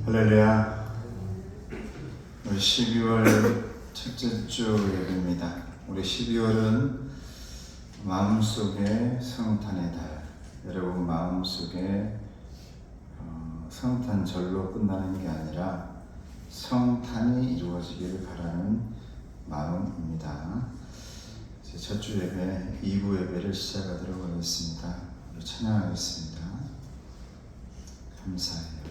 할렐루야. 우리 12월 첫째 주 예배입니다. 우리 12월은 마음속에 성탄의 달. 여러분 마음속에 성탄절로 끝나는 게 아니라 성탄이 이루어지기를 바라는 마음입니다. 첫 주 예배, 2부 예배를 시작하도록 하겠습니다. 우리 찬양하겠습니다. 감사해요.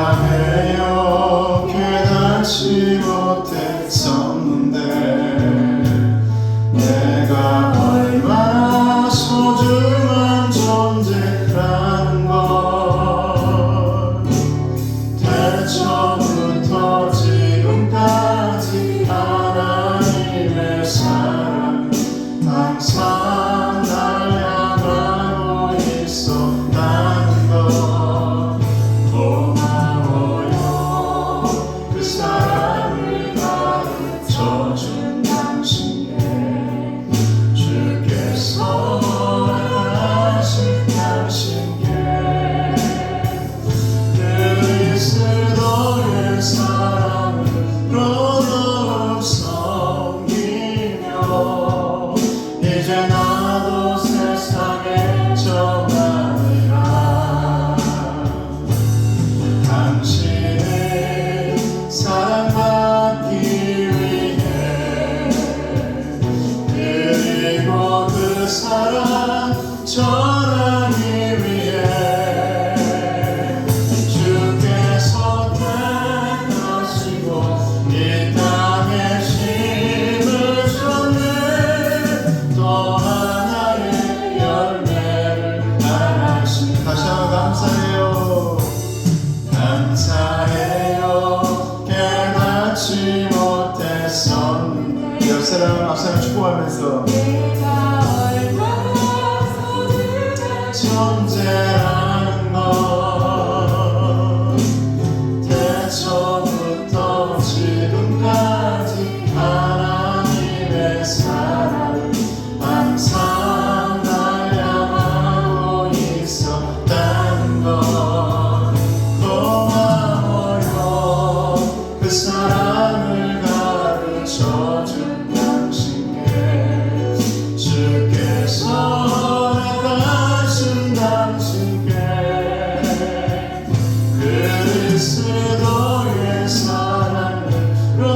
감사해요. 깨닫지 못했었는데 내가 얼마나 소중한 존재라는 걸 대처부터 지금까지 하나님의 사랑 항상 날 향하고 있었다는 걸 앞사람 축복하면서 내가 얼마나 소중한 존재라는 걸 대처부터 지금까지 하나님의 사랑 항상 날 향하고 있었다는 걸 고마워요. 그 사랑을 가르쳐준 그리스도의 사랑으로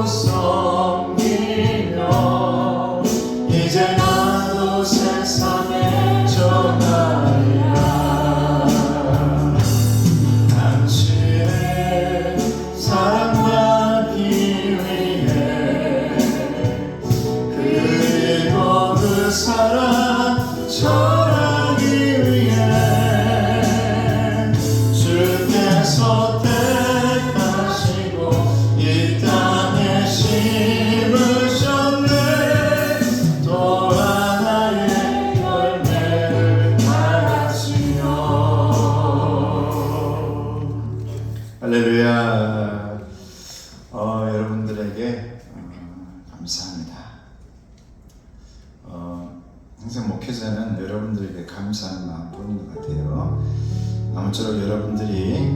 섬기며 이제 나도 세상에 전하리라. 당신의 사랑받기 위해 그리고 그 사랑 전하기 위해 주께서 택하시고 이 땅에 심으셨네. 또 하나의 열매를 달았으며. 할렐루야. 여러분들에게 감사합니다. 항상 목회자는 여러분들에게 감사하는 마음뿐인 것 같아요. 아무쪼록 여러분들이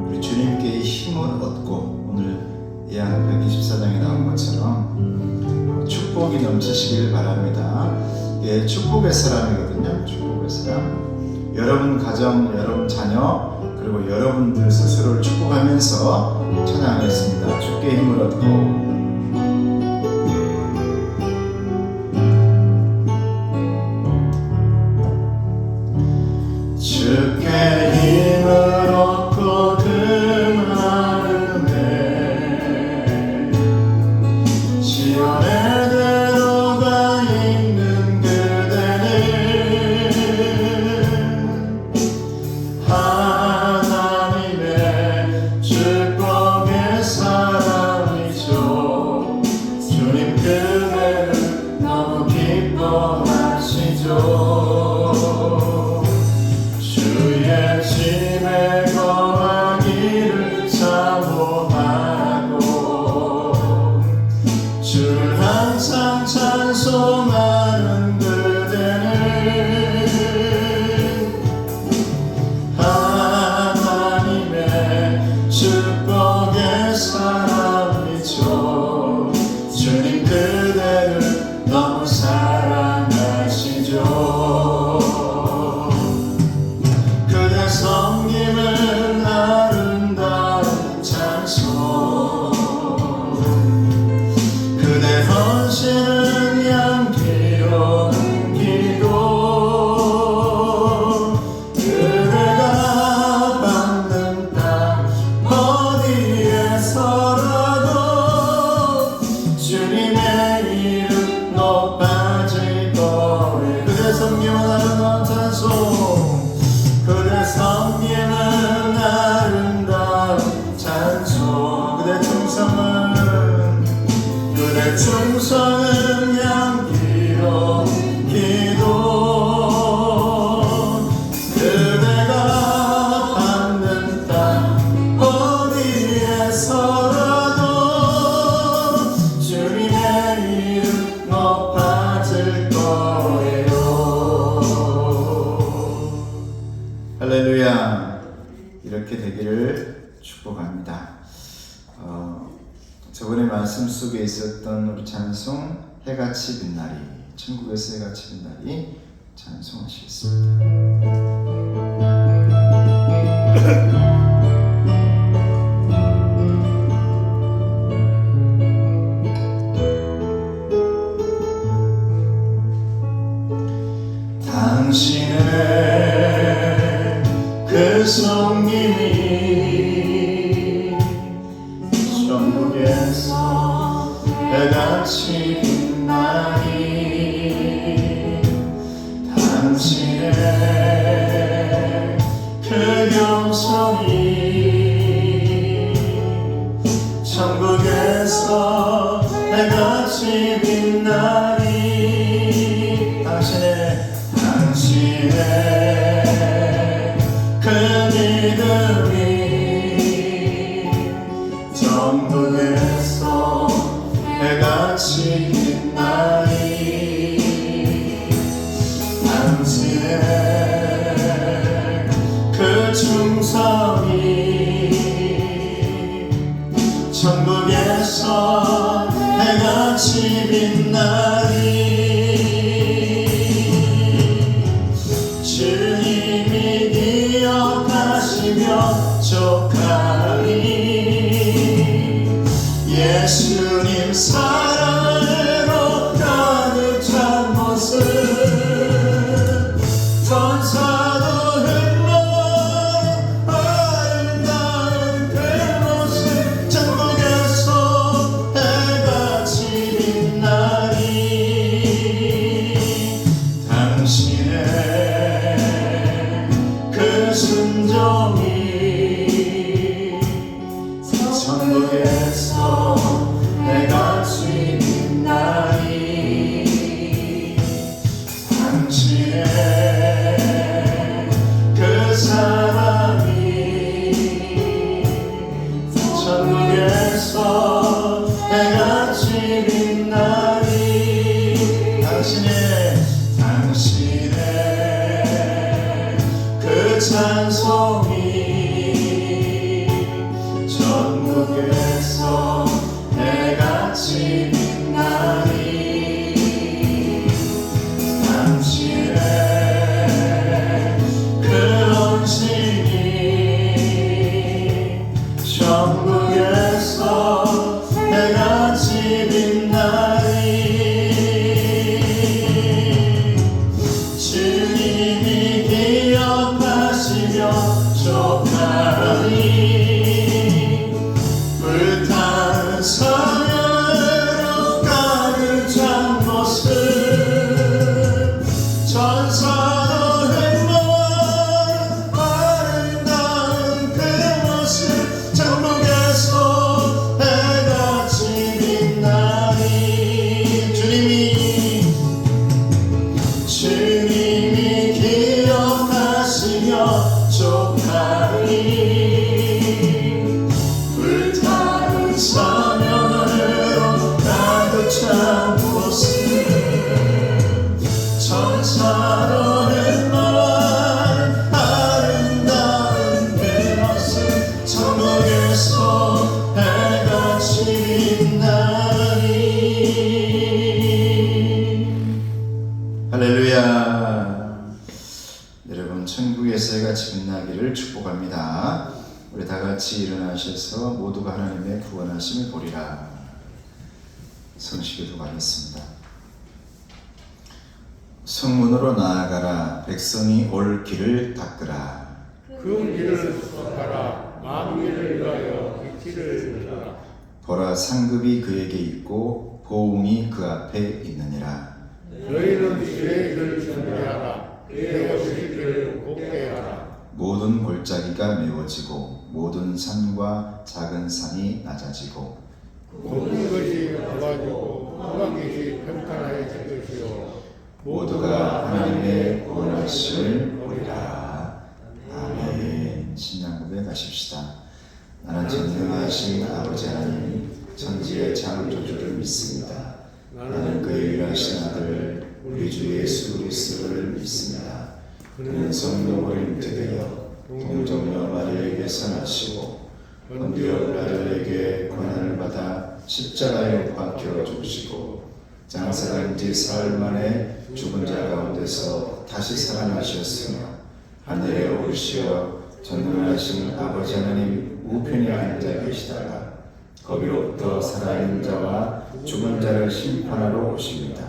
우리 주님께 힘을 얻고 오늘 예언 124장에 나온 것처럼 축복이 넘치시길 바랍니다. 이게 축복의 사람이거든요. 축복의 사람. 여러분 가정, 여러분 자녀, 그리고 여러분들 스스로를 축복하면서 찬양하겠습니다. 주께 힘을 얻고 주께 힘을 얻고 그 마음에 시온에 들어가 있는 그대는 주의 집에 거하기를 사모하고 주를 항상 찬송하는 그대는 하나님의 축복의 사람이죠. 주님 그대를 너무 사랑하시죠. 그대 섬김은 아름다운 찬송, 그대 헌신은 향기로운 기도. 그대가 받는 땅 어디에서라도 주님의 이름 높아질 거예요. 그대 섬김은 아름다운 찬송, 그대 섬김은 아름다운 찬송. 그대 충성은 향기로운 기도. 그대가 받는 땅 어디에서라도 주님의 이름 높아질 거예요. 할렐루야. 이렇게 되기를 축복합니다. 저번에 말씀 속에 있었던 우리 찬송 해같이 빛나리, 천국에서 해같이 빛나리 찬송하시겠습니다. 당신의 그 섬김이 천국에서 해같이 빛나리. 당신의 그 영성이 천국에서 해같이 빛나리. 당신의 그 믿음이 천국에서 해같이 빛나리. 당신의 그 충성이 천국에서 해같이 빛나리. 주님이 기억하시며 족하니 예수님 사랑으로 가득 찬 모습. 천사도 흠모하는 아름다운 그 모습. 천국에서 해같이 빛나리. 당신의 그 순종이 천국에서 해같이 빛나리. 당신의 그 사랑이 천국에서 해같이 빛나리. 당신의 그 찬송이 천국에서 해같이 빛나리. 당신의 그 헌신이 천국에서 해같이 빛나리. 주님이 기억하시며 족하니 불타는 사랑으로 가득 찬 모습. 천사도 흠모하는 아름다운 그 모습. 천국에서 해같이 빛나리. 주님이 자라는 날 아름다운 그 모습 천국에서 해같이 빛나리. 할렐루야. 여러분, 천국에서 해같이 빛나기를 축복합니다. 우리 다 같이 일어나셔서 모두가 하나님의 구원하심을 보리라. 성식기도 가겠습니다. 성문으로 나아가라. 백성이 올 길을 닦으라. 그 길을 수속하라. 만민을 위하여 빛을 들라. 보라, 상급이 그에게 있고 보응이 그 앞에 있느니라. 너희는 주의 길을 준비하라. 그의 오실 길을 곱게 하라. 모든 골짜기가 메워지고 모든 산과 작은 산이 낮아지고 모든 것이 좋아지고 험한 것이 평탄해질 것이요 모두가 하나님의 구원하심을 보리라. 아멘. 신앙 고백하십시다. 나는 전능하신 아버지 하나님, 천지의 창조주를 믿습니다. 나는 그의 유일하신 아들 우리 주 예수 그리스도를 믿습니다. 그는 성령으로 잉태되어 동정녀 마리아에게서 나시고 본디오 빌라도에게 고난을 받아 십자가에 못 박혀 죽으시고 장사된 지 사흘 만에 죽은 자 가운데서 다시 살아나셨으며 하늘에 오르시어 전능하신 아버지 하나님 우편에 앉아 계시다가 거기로부터 살아있는 자와 죽은 자를 심판하러 오십니다.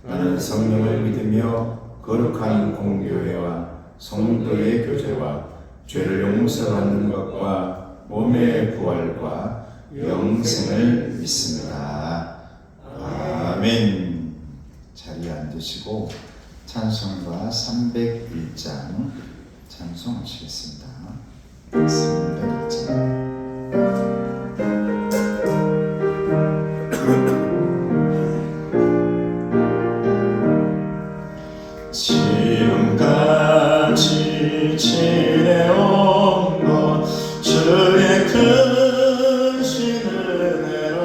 나는 성령을 믿으며 거룩한 공교회와 성도의 교제와 죄를 용서받는 것과 몸의 부활과 영생을 믿습니다. 아멘. 자리에 앉으시고 찬송가 301장 찬송하시겠습니다. 301장. 지금까지 지내온 것 주의 크신 은혜라.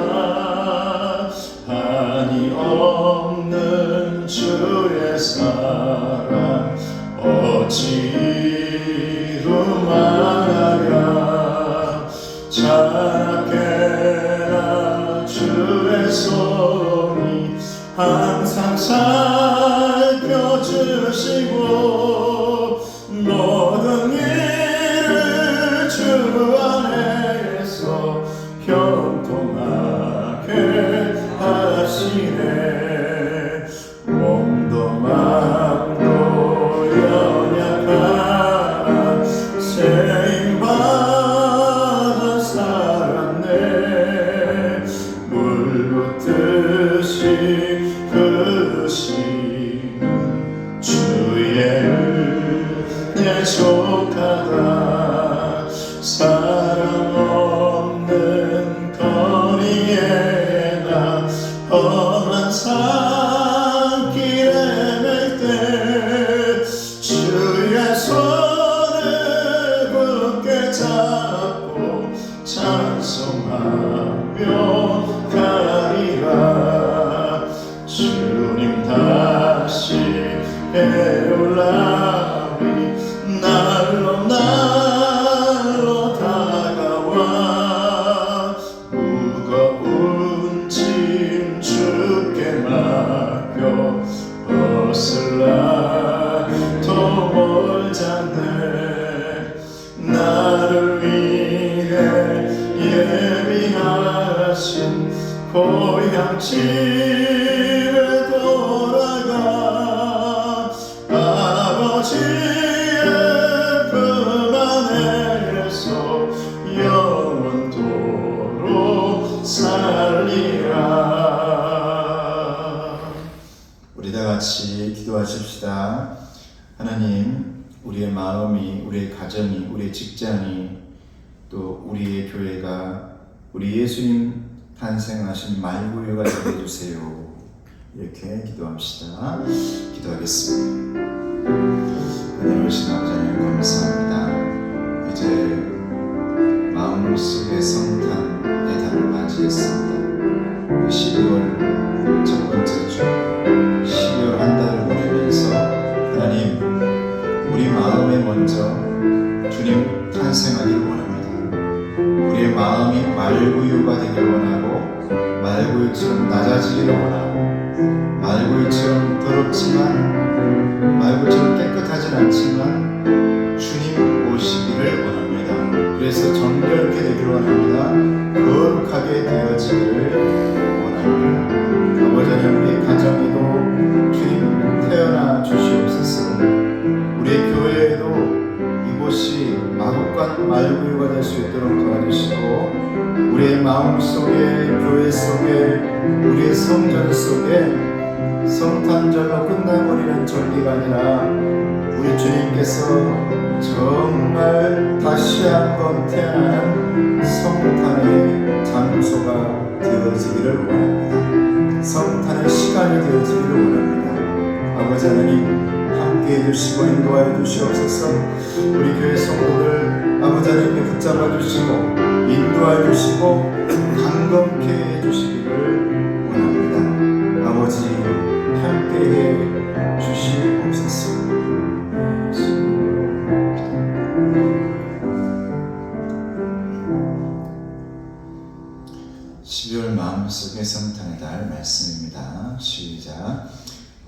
한이 없는 주의 사랑 어찌 이루 말하랴. 자라게나 주의 손이 항상 살펴주시고 모든 일을 주 안에서 형통하게 하시네. 몸도 마음도 연약한 세임받아 살았네. 물 붓듯이 그시는 주의 은혜 족하다. 사랑 없는 거리에 나 험한 산길에 맬 때 주의 손을 굳게 잡고 찬송하며 가리라. 주님 다시 배울라니 날로 날로 다가와. 무거운 짐 주께 맡겨 벗을라 더 멀잖네. 나를 위해 예비하신 고향집에 돌아가 아버지의 품 안에서 영원토록 살리라. 우리 다 같이 기도하십시다. 하나님, 우리의 마음이, 우리의 가정이, 우리의 직장이, 또 우리의 교회가 우리 예수님 탄생하신 말구유가 되게 해주세요. 이렇게 기도합시다. 기도하겠습니다. 하나님이신 아버지 하나님 감사합니다. 이제 마음속의 성탄의 달을 맞이했습니다. 12월 첫 번째 주 12월 한 달을 보내면서 마음에 먼저 주님 탄생하기를 원합니다. 우리의 마음이 말구유가 되기를 원하고 말구유처럼 낮아지기를 원하고 말구유처럼 더럽지만 말구유처럼 깨끗하진 않지만 주님 오시기를 원합니다. 그래서 정결케 되기를 원합니다. 거룩하게 되어지기를 원합니다. 아버지 하나님, 우리 가정에도 주님 태어나 주시옵소서. 우리의 교회에도 이곳이 마국간 말구유가 될 수 있도록 도와주시고 우리의 마음속에 교회 속에 우리의 성전 속에 성탄절로 끝나버리는 절기가 아니라 우리 주님께서 정말 다시 한번 태어나는 성탄의 장소가 되어지기를 원합니다. 성탄의 시간이 되어지기를 원합니다. 아버지 하나님, 함께 해주시고 인도하여 주시옵소서. 우리 교회 성도들 아버지 하나님께 붙잡아 주시고 인도하여 주시고 강건케 해주시기를 원합니다. 아버지 함께 해 주시옵소서. 12월 마음속의 성탄의 달 말씀입니다. 시작.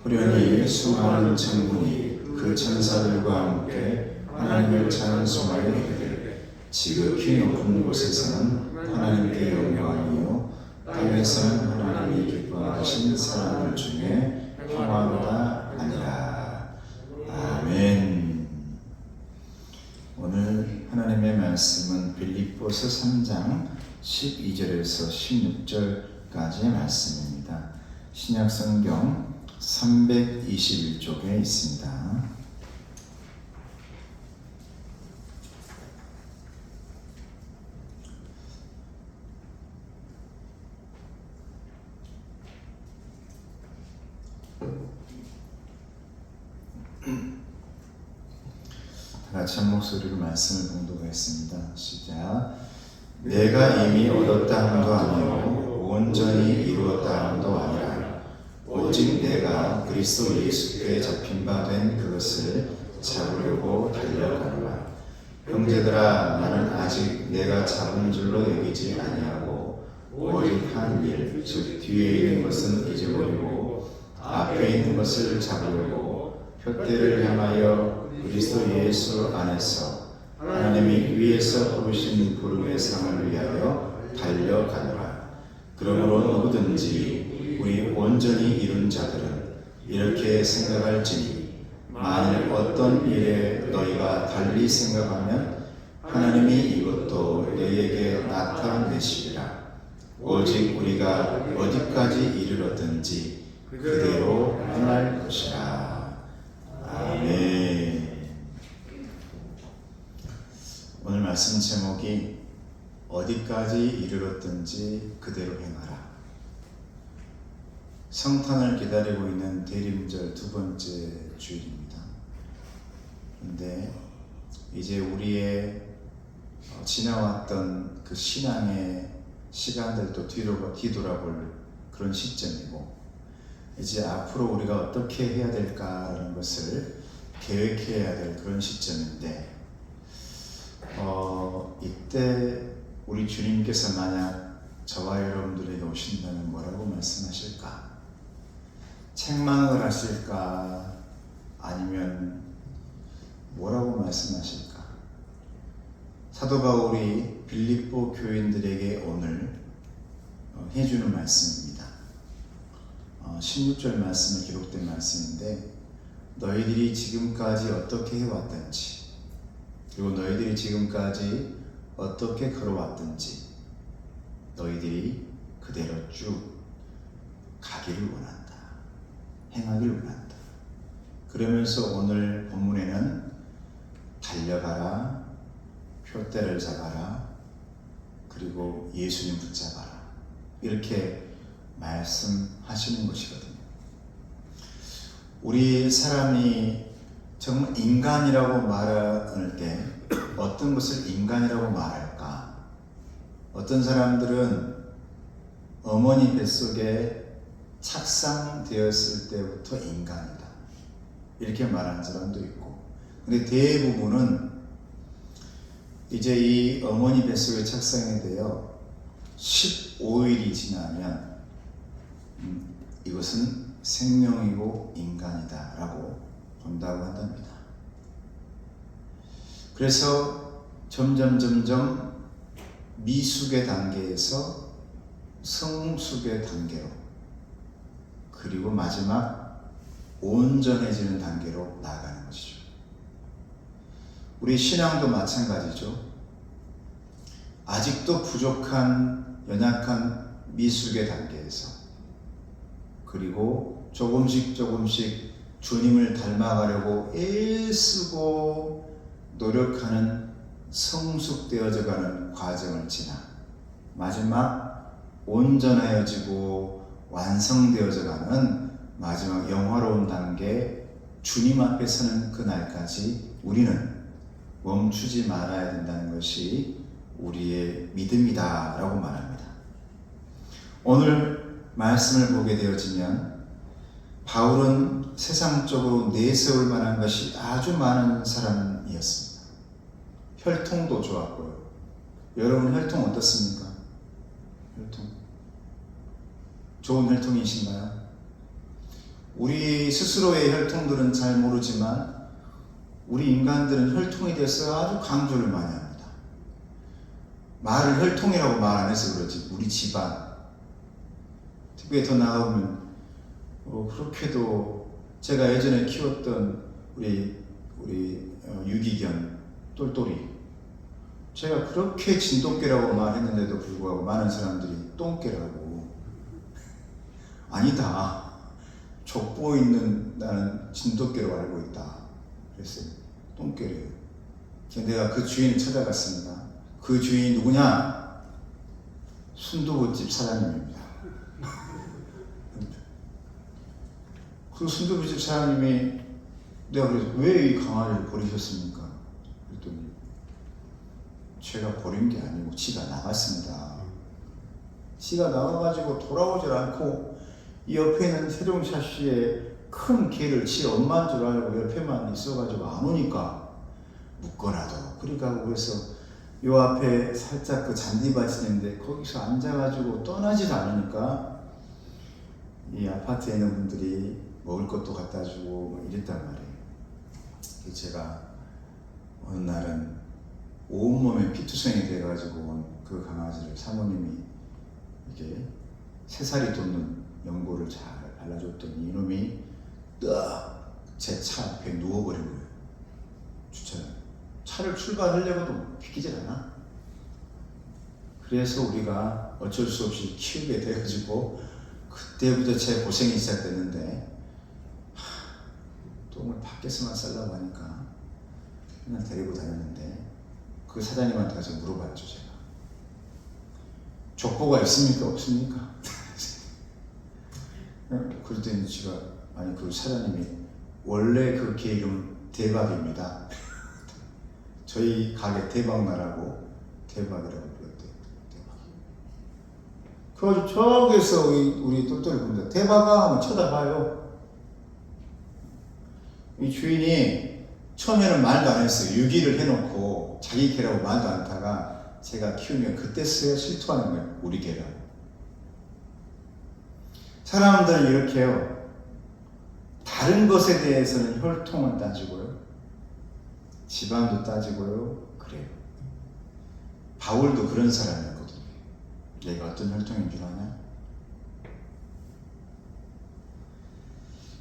후련히 수많은 천군이 그 천사들과 함께 하나님을 찬송하여 이르되 지극히 높은 곳에서는 하나님께 영광이요 땅에서는 하나님이 기뻐하신 사람들 중에 평화로다 하니라. 아멘. 오늘 하나님의 말씀은 빌립보서 3장 12절에서 16절까지의 말씀입니다. 신약성경 321쪽에 있습니다. 다같이 한 목소리로 말씀을 봉독하겠습니다. 시작. 내가 이미 얻었다 함도 아니요 온전히 이루었다 함도 아니라 오직 내가 그리스도 예수께 잡힌 바 된 그것을 잡으려고 달려가노라. 형제들아, 나는 아직 내가 잡은 줄로 여기지 아니하고 오직 한 일, 즉 뒤에 있는 것은 잊어버리고 앞에 있는 것을 잡으려고 표대를 향하여 그리스도 예수 안에서 하나님이 위에서 부르신 부름의 상을 위하여 달려가노라. 그러므로 누구든지 우리 온전히 이룬 자들은 이렇게 생각할지니 만일 어떤 일에 너희가 달리 생각하면 하나님이 이것도 너희에게 나타내시리라. 오직 우리가 어디까지 이르렀든지 그대로 행할 것이라. 아멘. 오늘 말씀 제목이 어디까지 이르렀든지 그대로 행하라. 성탄을 기다리고 있는 대림절 두 번째 주일입니다. 그런데 이제 우리의 지나왔던 그 신앙의 시간들도 뒤돌아볼 그런 시점이고, 이제 앞으로 우리가 어떻게 해야 될까라는 것을 계획해야 될 그런 시점인데, 이때 우리 주님께서 만약 저와 여러분들에게 오신다면 뭐라고 말씀하실까? 책망을 하실까? 아니면 뭐라고 말씀하실까? 사도 바울이 빌립보 교인들에게 오늘 해주는 말씀입니다. 16절 말씀에 기록된 말씀인데, 너희들이 지금까지 어떻게 해왔든지 그리고 너희들이 지금까지 어떻게 걸어왔든지 너희들이 그대로 쭉 가기를 원한다. 행하기를 원한다. 그러면서 오늘 본문에는 달려가라, 표대를 잡아라, 그리고 예수님 붙잡아라, 이렇게 말씀하시는 것이거든요. 우리 사람이 정말 인간이라고 말할 때 어떤 것을 인간이라고 말할까? 어떤 사람들은 어머니 뱃속에 착상되었을 때부터 인간이다, 이렇게 말하는 사람도 있고, 근데 대부분은 이제 이 어머니 뱃속에 착상이 되어 15일이 지나면 이것은 생명이고 인간이다 라고 본다고 한답니다. 그래서 점점 미숙의 단계에서 성숙의 단계로, 그리고 마지막 온전해지는 단계로 나아가는 것이죠. 우리 신앙도 마찬가지죠. 아직도 부족한 연약한 미숙의 단계에서, 그리고 조금씩 주님을 닮아가려고 애쓰고 노력하는 성숙되어져가는 과정을 지나 마지막 온전하여지고 완성되어져가는 마지막 영화로운 단계, 주님 앞에 서는 그날까지 우리는 멈추지 말아야 된다는 것이 우리의 믿음이다 라고 말합니다. 오늘 말씀을 보게 되어지면 바울은 세상적으로 내세울 만한 것이 아주 많은 사람이었습니다. 혈통도 좋았고요. 여러분 혈통 어떻습니까? 혈통 좋은 혈통이신가요? 우리 스스로의 혈통들은 잘 모르지만 우리 인간들은 혈통에 대해서 아주 강조를 많이 합니다. 말을 혈통이라고 말 안 해서 그렇지 우리 집안, 특별히 더 나아가면 그렇게도 제가 예전에 키웠던 우리 유기견 똘똘이, 제가 그렇게 진돗개라고 말했는데도 불구하고 많은 사람들이 똥개라고, 아니다, 족보 있는 나는 진돗개로 알고 있다 그랬어요. 똥개래요. 내가 그 주인을 찾아갔습니다. 그 주인이 누구냐? 순두부집 사장님입니다. 그 순두부집 사장님이, 내가 그래서 왜 이 강아지를 버리셨습니까? 그랬더니 제가 버린 게 아니고 지가 나갔습니다. 지가 나가가지고 돌아오질 않고 이 옆에 있는 세종 샤시에 큰 개를 지 엄마인 줄 알고 옆에만 있어가지고 안 오니까 묶어놔도 그리 가고, 그래서 요 앞에 살짝 그 잔디밭이 있는데 거기서 앉아가지고 떠나지도 않으니까 이 아파트에 있는 분들이 먹을 것도 갖다 주고 이랬단 말이에요. 제가 어느 날은 온몸에 피투성이 돼가지고 온 그 강아지를 사모님이 이게 새살이 돋는 연고를 잘 발라줬더니 이놈이 딱 제 차 앞에 누워버린 거예요. 주차장. 차를 출발하려고도 비키질 않아. 그래서 우리가 어쩔 수 없이 키우게 돼가지고 그때부터 제 고생이 시작됐는데, 똥을 밖에서만 싸려고 하니까 그냥 데리고 다녔는데, 그 사장님한테 가서 물어봤죠. 제가 족보가 있습니까 없습니까? 그랬더니 제가, 아니 그 사장님이 원래 그 개 이름 대박입니다. 저희 가게 대박나라고 대박이라고 불렀대요. 대박. 그래가지고 저기서 우리 똘똘이 분들 대박아 하면 쳐다봐요. 이 주인이 처음에는 말도 안 했어요. 유기를 해놓고 자기 개라고 말도 안 하다가 제가 키우면 그때서야 실토하는 거예요. 우리 개라고. 사람들은 이렇게 해요. 다른 것에 대해서는 혈통을 따지고요, 집안도 따지고요, 그래요. 바울도 그런 사람이었거든요. 얘가 어떤 혈통인 줄 아냐?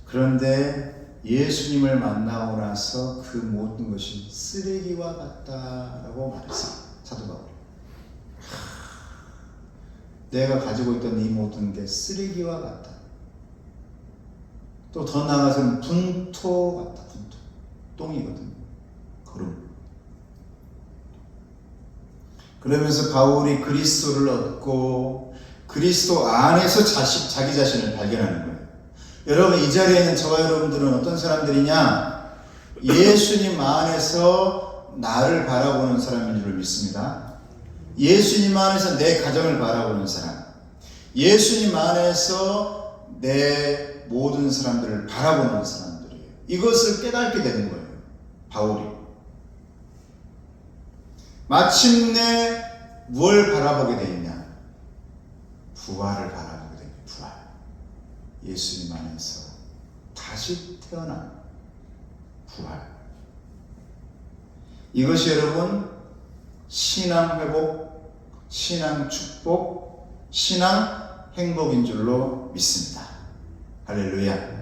그런데 예수님을 만나고 나서 그 모든 것이 쓰레기와 같다라고 말했어요. 사도 바울이. 내가 가지고 있던 이 모든 게 쓰레기와 같다. 또 더 나아가서는 분토 같다. 분토. 똥이거든요. 거름. 그러면서 바울이 그리스도를 얻고 그리스도 안에서 자기 자신을 발견하는 거예요. 여러분, 이 자리에 있는 저와 여러분들은 어떤 사람들이냐? 예수님 안에서 나를 바라보는 사람인 줄 믿습니다. 예수님 안에서 내 가정을 바라보는 사람, 예수님 안에서 내 모든 사람들을 바라보는 사람들이에요. 이것을 깨닫게 되는 거예요. 바울이 마침내 뭘 바라보게 돼 있냐? 부활을 바라보게 됩니다. 부활. 예수님 안에서 다시 태어난 부활. 이것이 여러분 신앙 회복, 신앙 축복, 신앙 행복인 줄로 믿습니다. 할렐루야.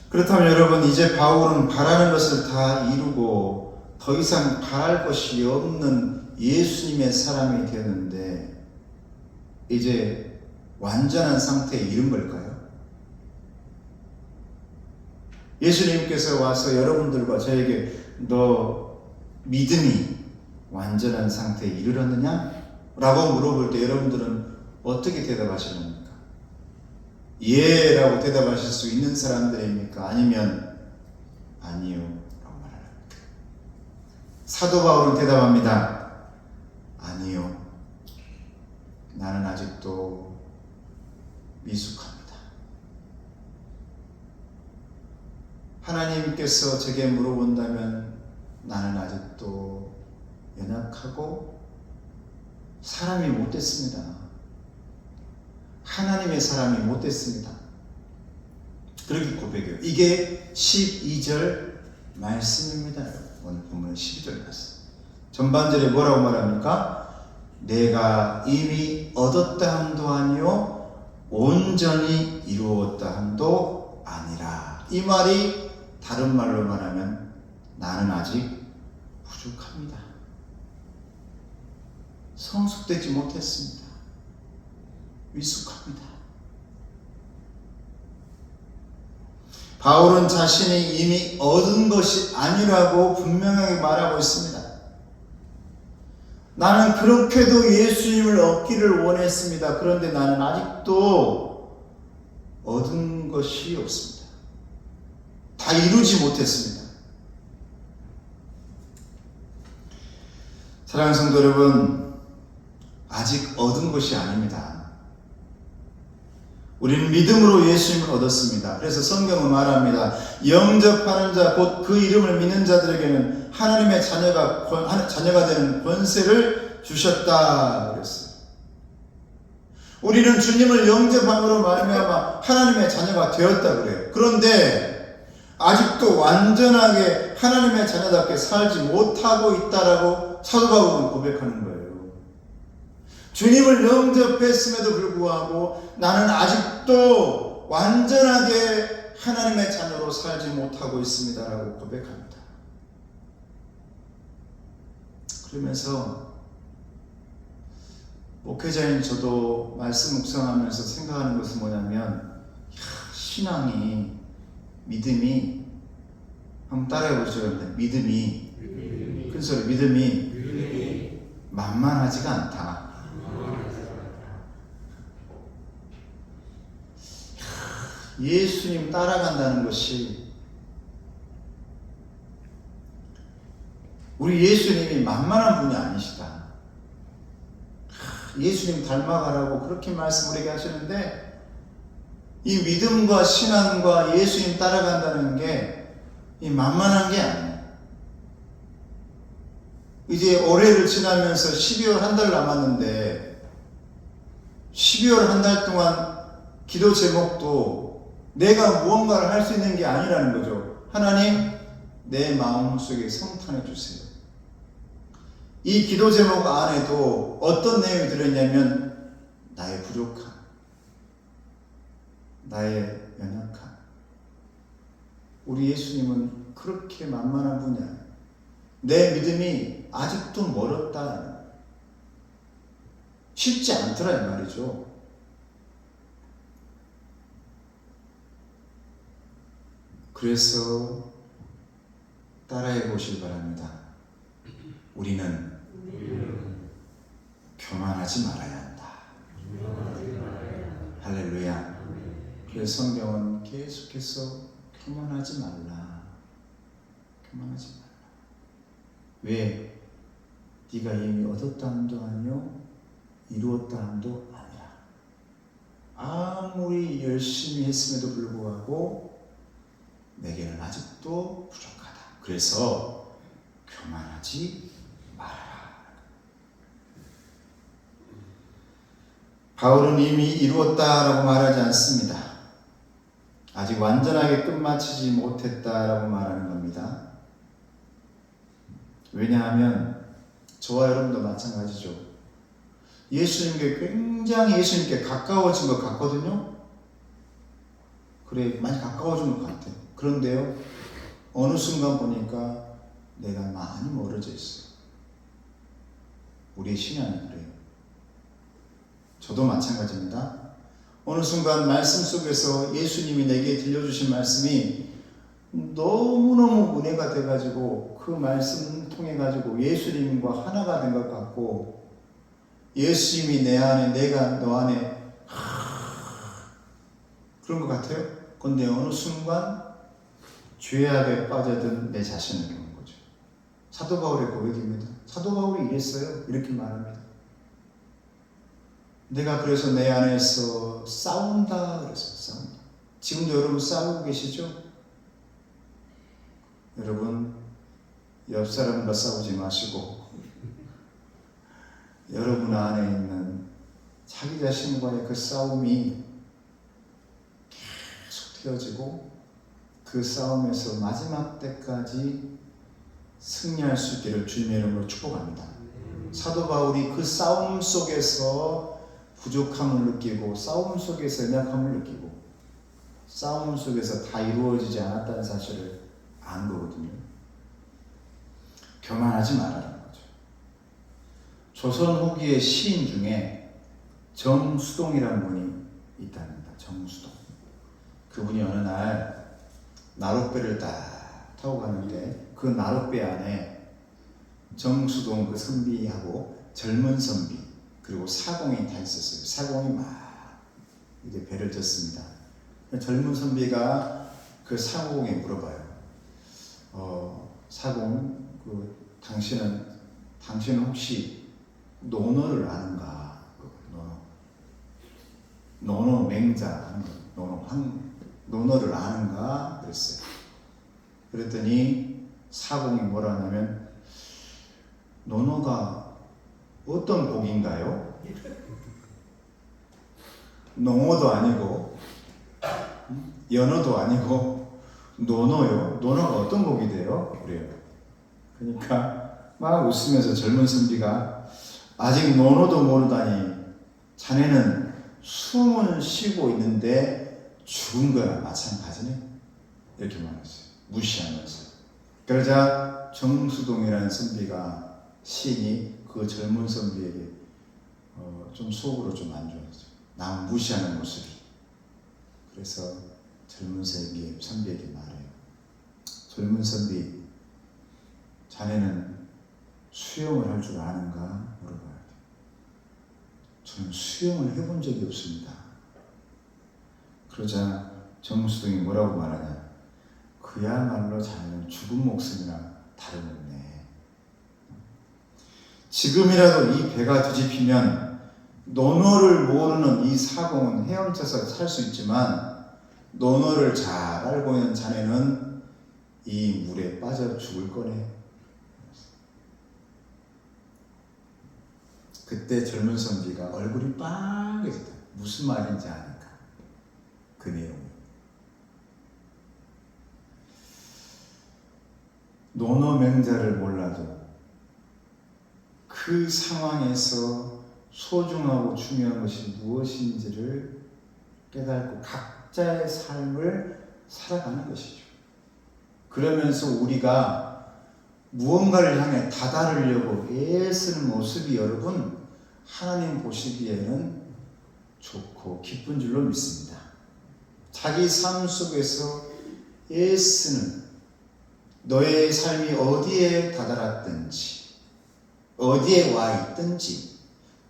그렇다면 여러분, 이제 바울은 바라는 것을 다 이루고 더 이상 바랄 것이 없는 예수님의 사람이 되었는데 이제 완전한 상태에 이른 걸까요? 예수님께서 와서 여러분들과 저에게 너 믿음이 완전한 상태에 이르렀느냐? 라고 물어볼 때 여러분들은 어떻게 대답하시는 겁니까? 예 라고 대답하실 수 있는 사람들입니까? 아니면 아니요 라고 말합니까? 사도 바울은 대답합니다. 아니요. 나는 아직도 미숙합니다. 하나님께서 제게 물어본다면 나는 아직도 연약하고 사람이 못됐습니다. 하나님의 사람이 못됐습니다. 그렇게 고백해요. 이게 12절 말씀입니다. 오늘 보면 12절 말씀. 전반절에 뭐라고 말합니까? 내가 이미 얻었다 함도 아니요 온전히 이루었다 함도 아니라. 이 말이 다른 말로 말하면 나는 아직 부족합니다. 성숙되지 못했습니다. 미숙합니다. 바울은 자신이 이미 얻은 것이 아니라고 분명하게 말하고 있습니다. 나는 그렇게도 예수님을 얻기를 원했습니다. 그런데 나는 아직도 얻은 것이 없습니다. 다 이루지 못했습니다. 사랑하는 성도 여러분, 아직 얻은 것이 아닙니다. 우리는 믿음으로 예수님을 얻었습니다. 그래서 성경은 말합니다. 영접하는 자, 곧 그 이름을 믿는 자들에게는 하나님의 자녀가 되는 권세를 주셨다 그랬어요. 우리는 주님을 영접함으로 말미암아 하나님의 자녀가 되었다 그래요. 그런데 아직도 완전하게 하나님의 자녀답게 살지 못하고 있다라고 사도 바울은 고백하는 거예요. 주님을 영접했음에도 불구하고 나는 아직도 완전하게 하나님의 자녀로 살지 못하고 있습니다라고 고백합니다. 그러면서 목회자인 저도 말씀 묵상하면서 생각하는 것은 뭐냐면 신앙이 믿음이 한번 따라해보죠. 믿음이 큰 소리 믿음이 만만하지가 않다. 예수님 따라간다는 것이 우리 예수님이 만만한 분이 아니시다. 예수님 닮아가라고 그렇게 말씀 우리에게 하시는데 이 믿음과 신앙과 예수님 따라간다는 게 이 만만한 게 아니에요. 이제 올해를 지나면서 12월 한 달 남았는데 12월 한 달 동안 기도 제목도 내가 무언가를 할 수 있는 게 아니라는 거죠. 하나님, 내 마음속에 성탄해 주세요. 이 기도 제목 안에도 어떤 내용이 들어있냐면 나의 부족함, 나의 연약함. 우리 예수님은 그렇게 만만한 분이 아니에요. 내 믿음이 아직도 멀었다. 쉽지 않더라 이 말이죠. 그래서 따라해 보시기 바랍니다. 우리는 교만하지 말아야 한다. 할렐루야. 그래서 성경은 계속해서 교만하지 말라. 교만하지 말라. 왜? 네가 이미 얻었다 함도 아니요 이루었다 함도 아니라. 아무리 열심히 했음에도 불구하고 내게는 아직도 부족하다. 그래서 교만하지 말아라. 바울은 이미 이루었다라고 말하지 않습니다. 아직 완전하게 끝마치지 못했다라고 말하는 겁니다. 왜냐하면 저와 여러분도 마찬가지죠. 예수님께 굉장히 예수님께 가까워진 것 같거든요. 그래, 많이 가까워진 것 같아요. 그런데요, 어느 순간 보니까 내가 많이 멀어져 있어요. 우리의 신앙이 그래요. 저도 마찬가지입니다. 어느 순간 말씀 속에서 예수님이 내게 들려주신 말씀이 너무너무 은혜가 돼가지고 그 말씀 통해가지고 예수님과 하나가 된 것 같고, 예수님이 내 안에, 내가 너 안에 그런 것 같아요. 그런데 어느 순간 죄악에 빠져든 내 자신을 보는 거죠. 사도 바울의 고백입니다. 사도 바울이 이랬어요. 이렇게 말합니다. 내가 그래서 내 안에서 싸운다 그랬어요. 싸운다. 지금도 여러분 싸우고 계시죠? 여러분 옆 사람과 싸우지 마시고 여러분 안에 있는 자기 자신과의 그 싸움이 계속 되어지고 그 싸움에서 마지막 때까지 승리할 수 있기를 주님의 이름으로 축복합니다. 사도 바울이 그 싸움 속에서 부족함을 느끼고 싸움 속에서 연약함을 느끼고 싸움 속에서 다 이루어지지 않았다는 사실을 안 거거든요. 교만하지 말라는 거죠. 조선 후기의 시인 중에 정수동이라는 분이 있답니다. 정수동. 그분이 어느 날 나룻배를 딱 타고 가는데 그 나룻배 안에 정수동 그 선비하고 젊은 선비 그리고 사공이 다 있었어요. 사공이 막 이제 배를 졌습니다. 젊은 선비가 그 사공에 물어봐요. 사공, 당신은 혹시 논어를 아는가? 논어 맹자, 논어를 아는가? 그랬어요. 그랬더니 사공이 뭐라 하냐면 논어가 어떤 곡인가요? 농어도 아니고 연어도 아니고 논어요. 논어가 어떤 곡이 돼요? 그래요. 그러니까 막 웃으면서 젊은 선비가 아직 논어도 모르다니 자네는 숨은 쉬고 있는데 죽은 거나 마찬가지네. 이렇게 말했어요. 무시하면서. 그러자 정수동이라는 선비가 시인이 그 젊은 선비에게 좀 속으로 좀 안 좋아했죠. 남 무시하는 모습이. 그래서 젊은 선비에게 말해요. 젊은 선비, 자네는 수영을 할 줄 아는가? 물어봐야 돼요. 저는 수영을 해본 적이 없습니다. 그러자 정수동이 뭐라고 말하냐? 그야말로 자네는 죽은 목숨이나 다름없네. 지금이라도 이 배가 뒤집히면 논어를 모르는 이 사공은 헤엄쳐서 살 수 있지만 논어를 잘 알고 있는 자네는 이 물에 빠져 죽을 거네. 그때 젊은 선비가 얼굴이 빨개졌다. 무슨 말인지 아니까. 그 내용이. 논어 맹자를 몰라도 그 상황에서 소중하고 중요한 것이 무엇인지를 깨닫고 각자의 삶을 살아가는 것이죠. 그러면서 우리가 무언가를 향해 다다르려고 애쓰는 모습이 여러분 하나님 보시기에는 좋고 기쁜 줄로 믿습니다. 자기 삶 속에서 애쓰는 너의 삶이 어디에 다다랐든지 어디에 와 있든지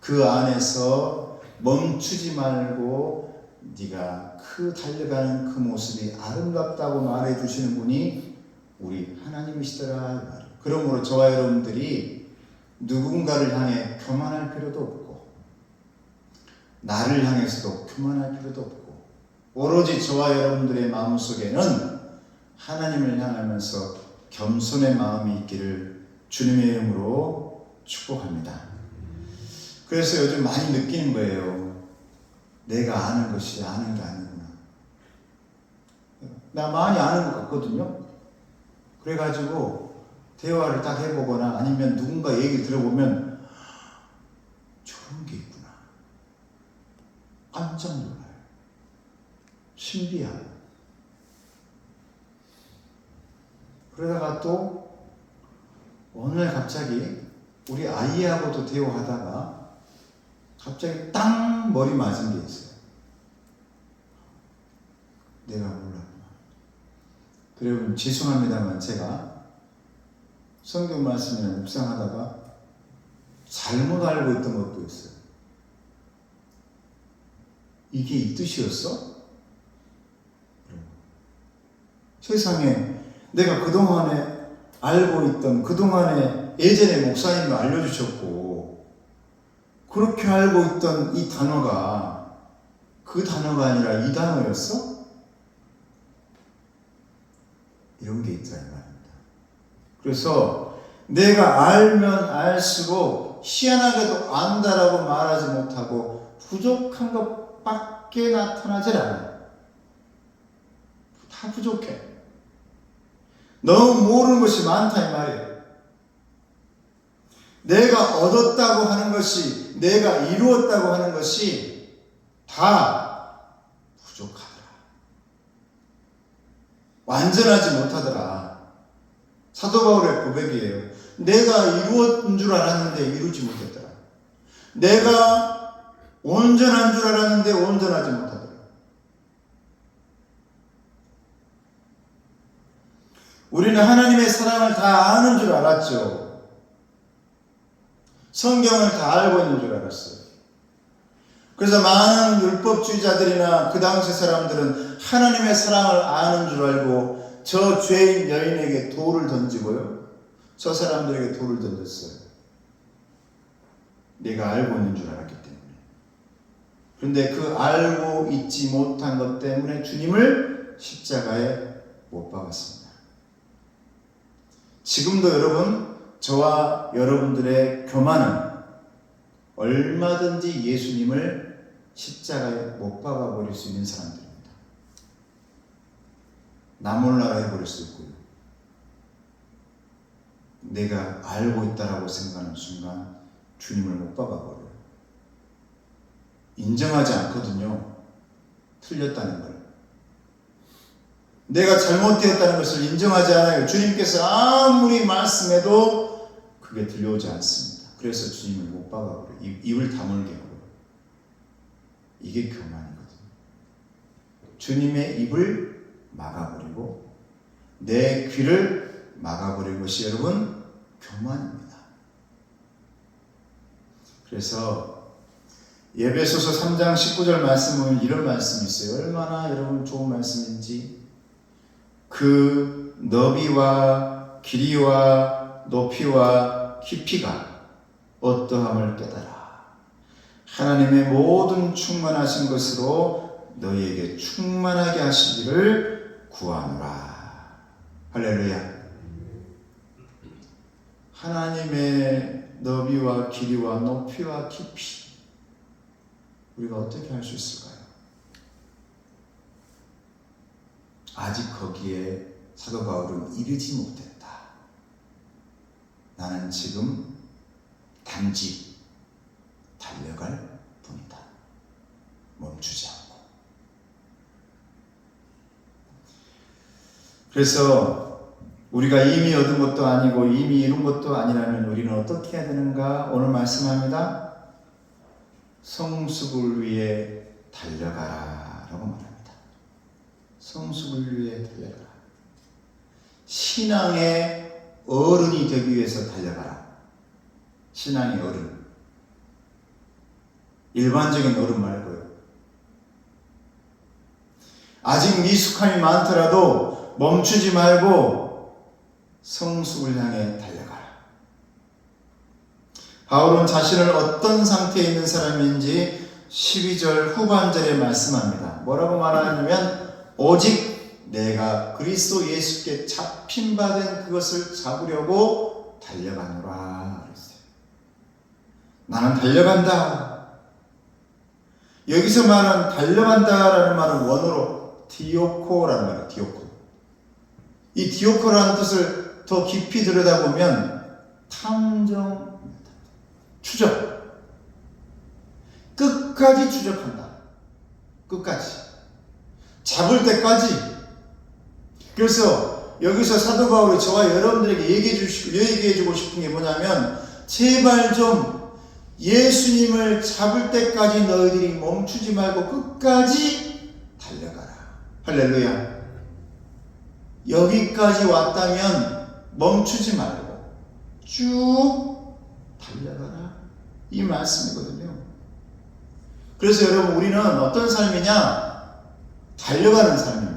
그 안에서 멈추지 말고 네가 달려가는 그 모습이 아름답다고 말해주시는 분이 우리 하나님이시더라 말이에요. 그러므로 저와 여러분들이 누군가를 향해 교만할 필요도 없고 나를 향해서도 교만할 필요도 없고 오로지 저와 여러분들의 마음속에는 하나님을 향하면서 겸손의 마음이 있기를 주님의 이름으로 축복합니다. 그래서 요즘 많이 느끼는 거예요. 내가 아는 것이 아는 게 아니구나. 나 많이 아는 것 같거든요. 그래가지고 대화를 딱 해보거나 아니면 누군가 얘기 들어보면 저런 게 있구나. 깜짝 놀라요. 신비하고. 그러다가 또 어느 날 갑자기 우리 아이하고도 대화하다가 갑자기 땅 머리 맞은 게 있어요. 내가 몰랐구나. 여러분 죄송합니다만 제가 성경 말씀이나 묵상하다가 잘못 알고 있던 것도 있어요. 이게 이 뜻이었어? 세상에 내가 그동안에 알고 있던 그동안에 예전에 목사님이 알려주셨고 그렇게 알고 있던 이 단어가 그 단어가 아니라 이 단어였어? 이런 게 있다 이 말입니다. 그래서 내가 알면 알수록 희한하게도 안다라고 말하지 못하고 부족한 것밖에 나타나질 않아요. 다 부족해. 너무 모르는 것이 많다 이 말이에요. 내가 얻었다고 하는 것이, 내가 이루었다고 하는 것이 다 부족하더라. 완전하지 못하더라. 사도 바울의 고백이에요. 내가 이루었던 줄 알았는데 이루지 못했더라. 내가 온전한 줄 알았는데 온전하지 못하더라. 우리는 하나님의 사랑을 다 아는 줄 알았죠. 성경을 다 알고 있는 줄 알았어요. 그래서 많은 율법주의자들이나 그 당시 사람들은 하나님의 사랑을 아는 줄 알고 저 죄인 여인에게 돌을 던지고요. 저 사람들에게 돌을 던졌어요. 내가 알고 있는 줄 알았기 때문에. 그런데 그 알고 있지 못한 것 때문에 주님을 십자가에 못 박았습니다. 지금도 여러분, 저와 여러분들의 교만은 얼마든지 예수님을 십자가에 못 박아버릴 수 있는 사람들입니다. 나 몰라라 해버릴 수 있고요. 내가 알고 있다라고 생각하는 순간 주님을 못 박아버려요. 인정하지 않거든요. 틀렸다는 걸. 내가 잘못되었다는 것을 인정하지 않아요. 주님께서 아무리 말씀해도 그게 들려오지 않습니다. 그래서 주님을 못 박아버려요. 입을 다물게 하고요. 이게 교만이거든요. 주님의 입을 막아버리고 내 귀를 막아버린 것이 여러분 교만입니다. 그래서 에베소서 3장 19절 말씀은 이런 말씀이 있어요. 얼마나 여러분 좋은 말씀인지. 그 너비와 길이와 높이와 깊이가 어떠함을 깨달아 하나님의 모든 충만하신 것으로 너희에게 충만하게 하시기를 구하노라. 할렐루야. 하나님의 너비와 길이와 높이와 깊이 우리가 어떻게 할 수 있을까요? 아직 거기에 사도 바울은 이르지 못했다. 나는 지금 단지 달려갈 뿐이다. 멈추지 않고. 그래서 우리가 이미 얻은 것도 아니고 이미 이룬 것도 아니라면 우리는 어떻게 해야 되는가? 오늘 말씀합니다. 성숙을 위해 달려가라 라고 말합니다. 성숙을 위해 달려가라. 신앙의 어른이 되기 위해서 달려가라. 신앙의 어른. 일반적인 어른 말고요. 아직 미숙함이 많더라도 멈추지 말고 성숙을 향해 달려가라. 바울은 자신을 어떤 상태에 있는 사람인지 12절 후반절에 말씀합니다. 뭐라고 말하냐면 오직 내가 그리스도 예수께 잡힌바된 그것을 잡으려고 달려가노라 그랬어요. 나는 달려간다. 여기서 말하는 달려간다라는 말은 원어로 디오코라는 말이에요. 디오코. 이 디오코라는 뜻을 더 깊이 들여다보면 탐정, 추적. 끝까지 추적한다. 끝까지. 잡을 때까지. 그래서 여기서 사도 바울이 저와 여러분들에게 얘기해주고 싶은 게 뭐냐면 제발 좀 예수님을 잡을 때까지 너희들이 멈추지 말고 끝까지 달려가라. 할렐루야. 여기까지 왔다면 멈추지 말고 쭉 달려가라. 이 말씀이거든요. 그래서 여러분 우리는 어떤 삶이냐? 달려가는 삶입니다.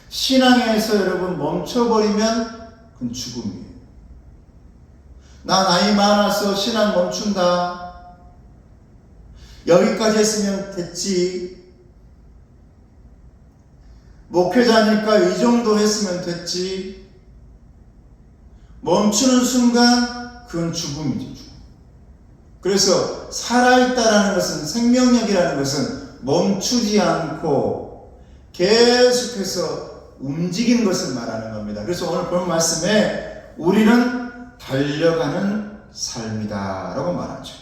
신앙에서 여러분 멈춰버리면 그건 죽음이에요. 나 나이 많아서 신앙 멈춘다. 여기까지 했으면 됐지. 목회자니까 이 정도 했으면 됐지. 멈추는 순간 그건 죽음이죠. 죽음. 그래서 살아있다라는 것은, 생명력이라는 것은 멈추지 않고 계속해서 움직이는 것을 말하는 겁니다. 그래서 오늘 본 말씀에 우리는 달려가는 삶이다 라고 말하죠.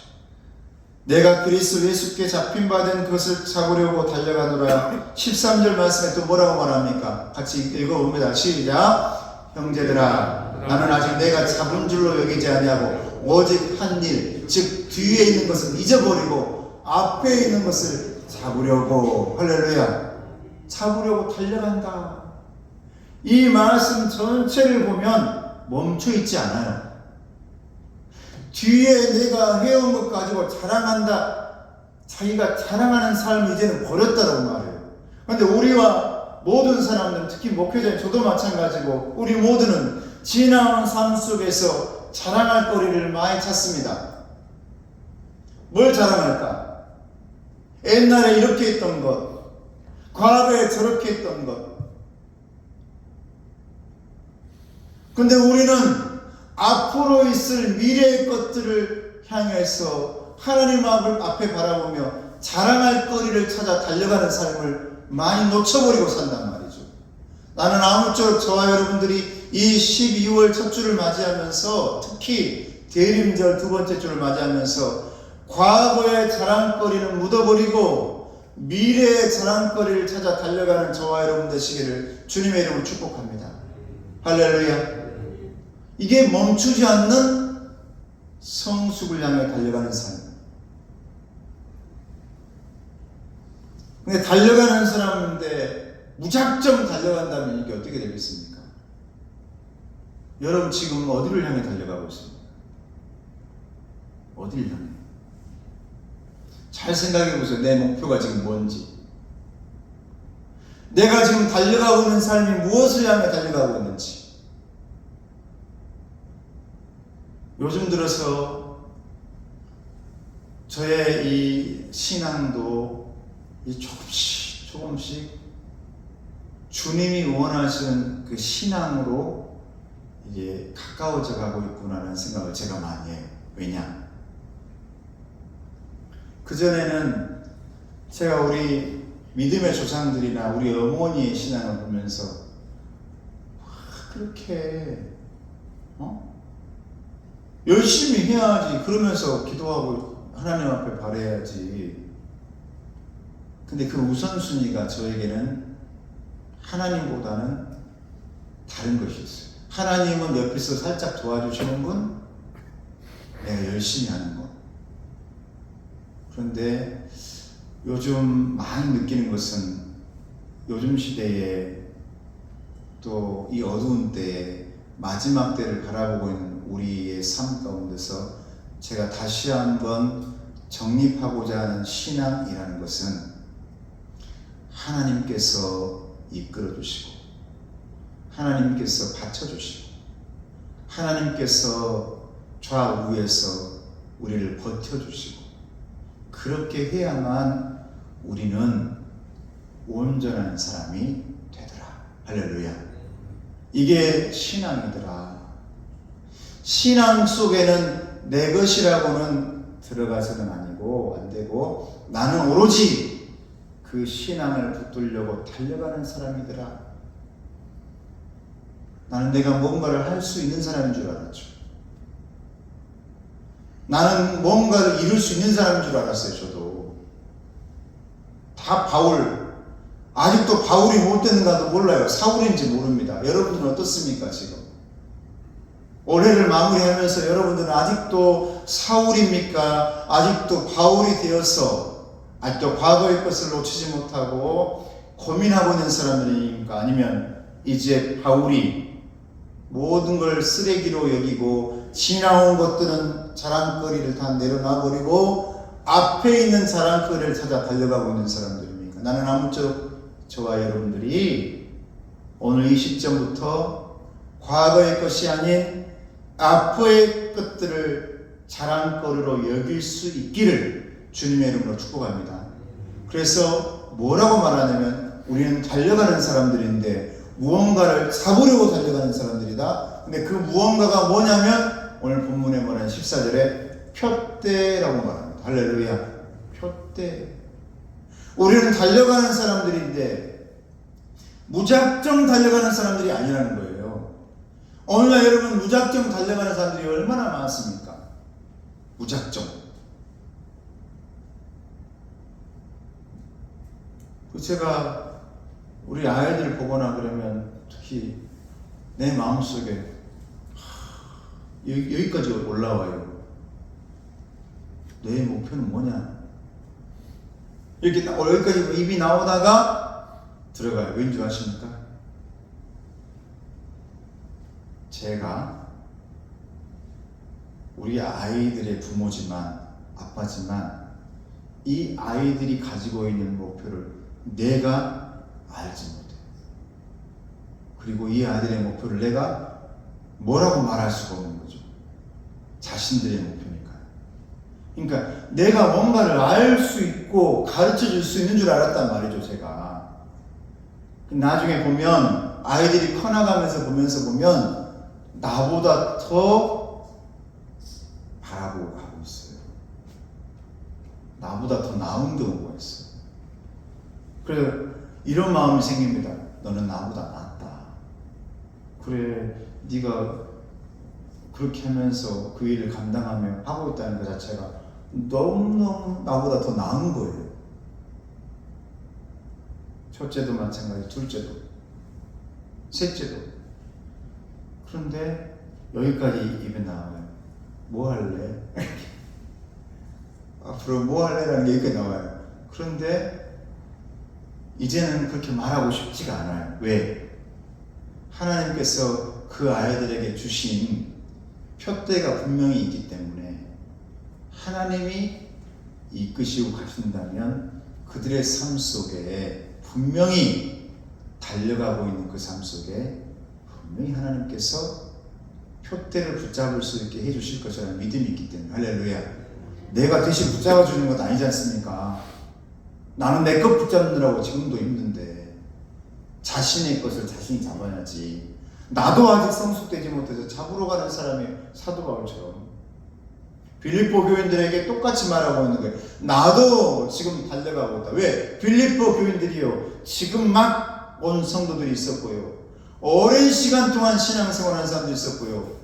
내가 그리스도 예수께 잡힌 바 된 그것을 잡으려고 달려가노라. 13절 말씀에 또 뭐라고 말합니까? 같이 읽어봅니다. 시작. 형제들아, 나는 아직 내가 잡은 줄로 여기지 아니하고 오직 한 일, 즉 뒤에 있는 것을 잊어버리고 앞에 있는 것을 잡으려고. 할렐루야. 잡으려고 달려간다. 이 말씀 전체를 보면 멈춰 있지 않아요. 뒤에 내가 해온 것 가지고 자랑한다. 자기가 자랑하는 삶을 이제는 버렸다고 말해요. 그런데 우리와 모든 사람들은, 특히 목회자인 저도 마찬가지고 우리 모두는 지나온 삶 속에서 자랑할 거리를 많이 찾습니다. 뭘 자랑할까? 옛날에 이렇게 했던 것, 과거에 저렇게 했던 것. 근데 우리는 앞으로 있을 미래의 것들을 향해서 하나님 앞에 바라보며 자랑할 거리를 찾아 달려가는 삶을 많이 놓쳐버리고 산단 말이죠. 나는 아무쪼록 저와 여러분들이 이 12월 첫 주를 맞이하면서, 특히 대림절 두 번째 주를 맞이하면서 과거의 자랑거리는 묻어버리고 미래의 자랑거리를 찾아 달려가는 저와 여러분 되시기를 주님의 이름으로 축복합니다. 할렐루야. 이게 멈추지 않는 성숙을 향해 달려가는 삶. 근데 달려가는 사람인데 무작정 달려간다면 이게 어떻게 되겠습니까? 여러분 지금 어디를 향해 달려가고 있습니까? 어디를 향해? 잘 생각해 보세요. 내 목표가 지금 뭔지. 내가 지금 달려가고 있는 삶이 무엇을 향해 달려가고 있는지. 요즘 들어서 저의 이 신앙도 조금씩 주님이 원하시는 그 신앙으로 이제 가까워져 가고 있구나라는 생각을 제가 많이 해요. 왜냐? 그전에는 제가 우리 믿음의 조상들이나 우리 어머니의 신앙을 보면서 그렇게 열심히 해야지, 그러면서 기도하고 하나님 앞에 바라야지. 근데 그 우선순위가 저에게는 하나님보다는 다른 것이었어요. 하나님은 옆에서 살짝 도와주시는 분, 내가 열심히 하는 것. 그런데 요즘 많이 느끼는 것은 요즘 시대에 또 이 어두운 때에 마지막 때를 바라보고 있는 우리의 삶 가운데서 제가 다시 한번 정립하고자 하는 신앙이라는 것은 하나님께서 이끌어 주시고, 하나님께서 받쳐주시고, 하나님께서 좌우에서 우리를 버텨주시고, 그렇게 해야만 우리는 온전한 사람이 되더라. 할렐루야. 이게 신앙이더라. 신앙 속에는 내 것이라고는 들어가서는 아니고 안 되고, 나는 오로지 그 신앙을 붙들려고 달려가는 사람이더라. 나는 내가 뭔가를 할 수 있는 사람인 줄 알았죠. 나는 뭔가를 이룰 수 있는 사람인 줄 알았어요. 저도 다 바울, 아직도 바울이 못 됐는가도 몰라요. 사울인지 모릅니다. 여러분들은 어떻습니까? 지금 올해를 마무리하면서 여러분들은 아직도 사울입니까? 아직도 바울이 되어서 아직도 과거의 것을 놓치지 못하고 고민하고 있는 사람들입니까? 아니면 이제 바울이 모든 걸 쓰레기로 여기고 지나온 것들은 자랑거리를 다 내려놔버리고 앞에 있는 자랑거리를 찾아 달려가고 있는 사람들입니까? 나는 아무쪼록 저와 여러분들이 오늘 이 시점부터 과거의 것이 아닌 앞의 것들을 자랑거리로 여길 수 있기를 주님의 이름으로 축복합니다. 그래서 뭐라고 말하냐면 우리는 달려가는 사람들인데 무언가를 잡으려고 달려가는 사람들이다. 근데 그 무언가가 뭐냐면 오늘 본문에 말하는 14절에 표대라고 말합니다. 할렐루야. 표대. 우리는 달려가는 사람들인데 무작정 달려가는 사람들이 아니라는 거예요. 오늘날 여러분 무작정 달려가는 사람들이 얼마나 많습니까? 무작정. 제가 우리 아이들 보거나 그러면 특히 내 마음속에 여기까지 올라와요. 너의 목표는 뭐냐? 이렇게 여기까지 입이 나오다가 들어가요. 왠지 아십니까? 제가 우리 아이들의 부모지만 아빠지만 이 아이들이 가지고 있는 목표를 내가 알지 못해요. 그리고 이 아이들의 목표를 내가 뭐라고 말할 수가 없는 거죠. 자신들의 목표니까요. 그러니까 내가 뭔가를 알 수 있고 가르쳐 줄 수 있는 줄 알았단 말이죠. 제가 나중에 보면 아이들이 커나가면서 보면 나보다 더 바라보고 가고 있어요. 나보다 더 나은 경우가 있어요. 그래 이런 마음이 생깁니다. 너는 나보다 낫다. 그래 네가 그렇게 하면서 그 일을 감당하며 하고 있다는 것 자체가 너무너무 나보다 더 나은 거예요. 첫째도 마찬가지, 둘째도, 셋째도. 그런데 여기까지 입에 나와요. 뭐 할래? 앞으로 뭐 할래라는 게 여기까지 나와요. 그런데 이제는 그렇게 말하고 싶지가 않아요. 왜? 하나님께서 그 아이들에게 주신 표대가 분명히 있기 때문에 하나님이 이끄시고 가신다면 그들의 삶 속에 분명히 달려가고 있는 그 삶 속에 분명히 하나님께서 표대를 붙잡을 수 있게 해주실 것이라는 믿음이 있기 때문에 할렐루야. 내가 대신 붙잡아주는 것 아니지 않습니까? 나는 내 것 붙잡느라고 지금도 힘든데 자신의 것을 자신이 잡아야지. 나도 아직 성숙되지 못해서 잡으러 가는 사람이 사도 바울처럼 빌립보 교인들에게 똑같이 말하고 있는 거예요. 나도 지금 달려가고 있다. 왜? 빌립보 교인들이요 지금 막 온 성도들이 있었고요, 오랜 시간 동안 신앙생활하는 사람도 있었고요,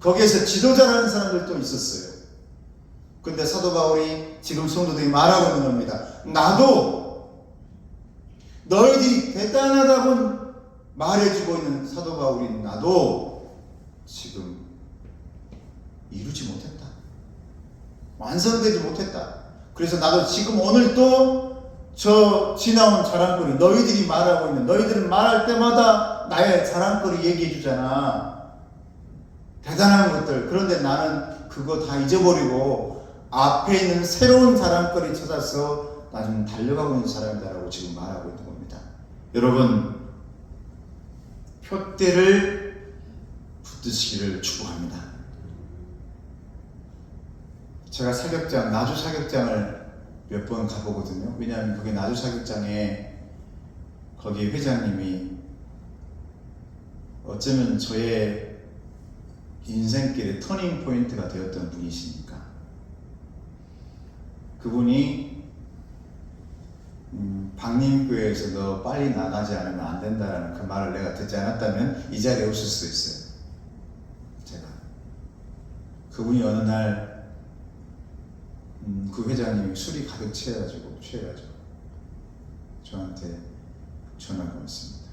거기에서 지도자라는 사람들도 있었어요. 근데 사도 바울이 지금 성도들이 말하고 있는 겁니다. 나도 너희들이 대단하다고 말해주고 있는 사도 바울인 나도 지금 이루지 못했다. 완성되지 못했다. 그래서 나도 지금 오늘 또 저 지나온 자랑거리, 너희들이 말하고 있는, 너희들은 말할 때마다 나의 자랑거리 얘기해 주잖아. 대단한 것들. 그런데 나는 그거 다 잊어버리고 앞에 있는 새로운 자랑거리 찾아서 나 지금 달려가고 있는 사람이다라고 지금 말하고 있는 겁니다. 여러분, 표대를 붙드시기를 축복합니다. 제가 사격장, 나주 사격장을 몇 번 가보거든요. 왜냐하면 거기 나주 사격장에 거기 회장님이 어쩌면 저의 인생길의 터닝 포인트가 되었던 분이시니까 그분이 방림교회에서 너 빨리 나가지 않으면 안 된다라는 그 말을 내가 듣지 않았다면 이 자리에 없을 수도 있어요. 제가 그분이 어느 날 그 회장님이 술이 가득 취해가지고 저한테 전화가 왔습니다.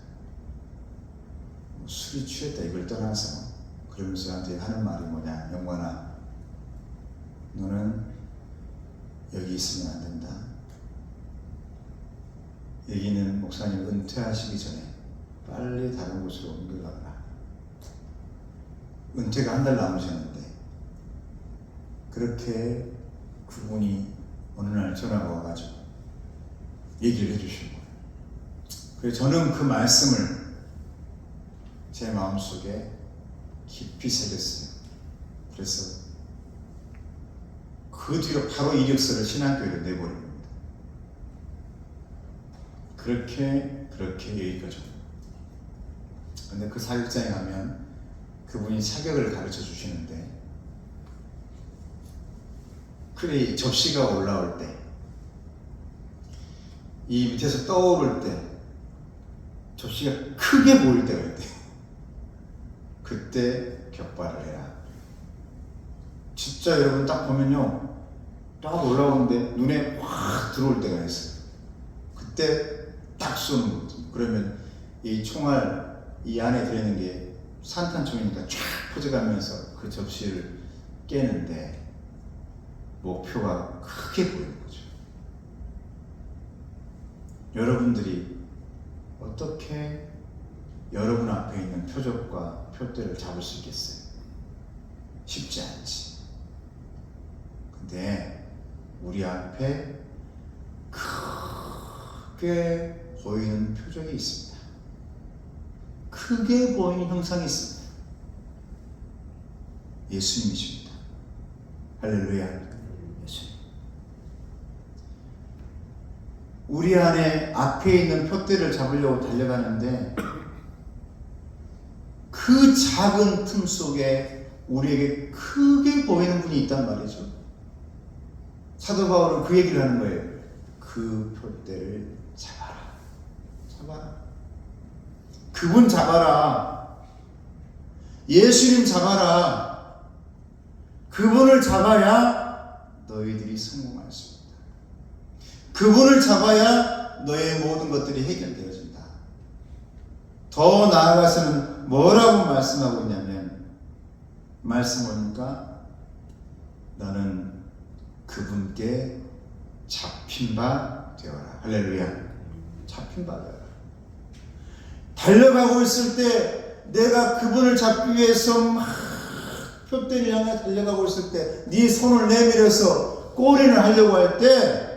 술이 취했다 이걸 떠나서 그러면서 저한테 하는 말이 뭐냐, 영관아, 너는 여기 있으면 안 된다. 여기는 목사님 은퇴하시기 전에 빨리 다른 곳으로 옮겨가라. 은퇴가 한 달 남으셨는데 그렇게 그분이 어느 날 전화가 와가지고 얘기를 해주신 거예요. 그래서 저는 그 말씀을 제 마음속에 깊이 새겼어요. 그래서 그 뒤로 바로 이력서를 신학교에 내버린 겁니다. 그렇게 여기까지 옵니다. 근데 그 사역장에 가면 그분이 사격을 가르쳐 주시는데 그래 접시가 올라올 때 이 밑에서 떠오를 때 접시가 크게 보일 때가 있대요. 그때 격발을 해라. 진짜 여러분 딱 보면요, 딱 올라오는데 눈에 확 들어올 때가 있어요. 그때 딱 쏘는 거죠. 그러면 이 총알 이 안에 들어있는 게 산탄총이니까 쫙 퍼져가면서 그 접시를 깨는데 목표가 크게 보이는 거죠. 여러분들이 어떻게 여러분 앞에 있는 표적과 표대를 잡을 수 있겠어요? 쉽지 않지. 근데 우리 앞에 크게 보이는 표적이 있습니다. 크게 보이는 형상이 있습니다. 예수님이십니다. 할렐루야. 예수님. 우리 안에 앞에 있는 표대를 잡으려고 달려가는데 그 작은 틈 속에 우리에게 크게 보이는 분이 있단 말이죠. 사도 바울은 그 얘기를 하는 거예요. 그 표대를 잡아라. 그분 잡아라. 예수님 잡아라. 그분을 잡아야 너희들이 성공할 수 있다. 그분을 잡아야 너의 모든 것들이 해결되어진다. 더 나아가서는 뭐라고 말씀하고 있냐면, 말씀하니까 너는 그분께 잡힌 바 되어라. 할렐루야. 잡힌 바 되어라. 달려가고 있을 때 내가 그분을 잡기 위해서 막 표대를 향해 달려가고 있을 때 네 손을 내밀어서 꼬리를 하려고 할 때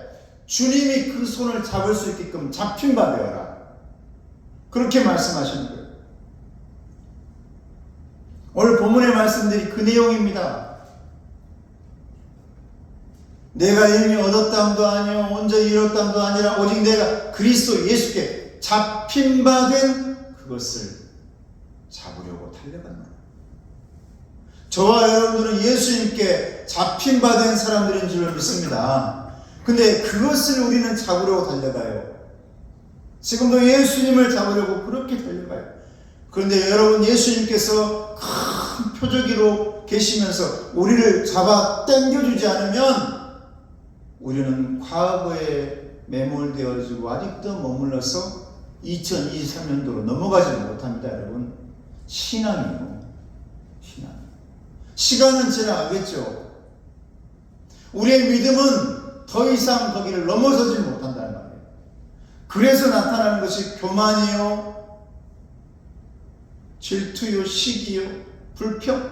주님이 그 손을 잡을 수 있게끔 잡힌 바 되어라. 그렇게 말씀하시는 거예요. 오늘 본문의 말씀들이 그 내용입니다. 내가 이미 얻었담도 아니요 온전히 이뤘담도 아니라 오직 내가 그리스도 예수께 잡힌 바 된 그것을 잡으려고 달려간다. 저와 여러분들은 예수님께 잡힌 바 된 사람들인 줄 믿습니다. 근데 그것을 우리는 잡으려고 달려가요. 지금도 예수님을 잡으려고 그렇게 달려가요. 그런데 여러분, 예수님께서 큰 표적으로 계시면서 우리를 잡아 당겨주지 않으면 우리는 과거에 매몰되어지고 아직도 머물러서 2023년도로 넘어가지 못합니다. 여러분, 신앙이요. 시간은 지나가겠죠. 우리의 믿음은 더 이상 거기를 넘어서지 못한다는 말이에요. 그래서 나타나는 것이 교만이요, 질투요, 시기요, 불평.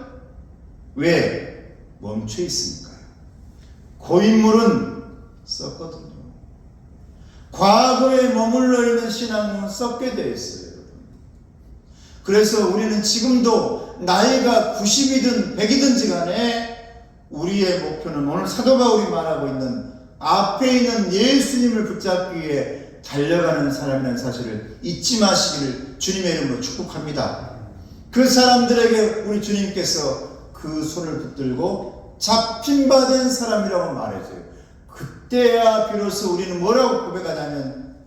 왜? 멈춰 있으니까요. 고인물은 썩거든요. 과거에 머물러 있는 신앙은 썩게 되어 있어요. 그래서 우리는 지금도 나이가 90이든 100이든지 간에 우리의 목표는 오늘 사도 바울이 말하고 있는 앞에 있는 예수님을 붙잡기 위해 달려가는 사람이라는 사실을 잊지 마시기를 주님의 이름으로 축복합니다. 그 사람들에게 우리 주님께서 그 손을 붙들고 잡힌바된 사람이라고 말해줘요. 그때야 비로소 우리는 뭐라고 고백하냐면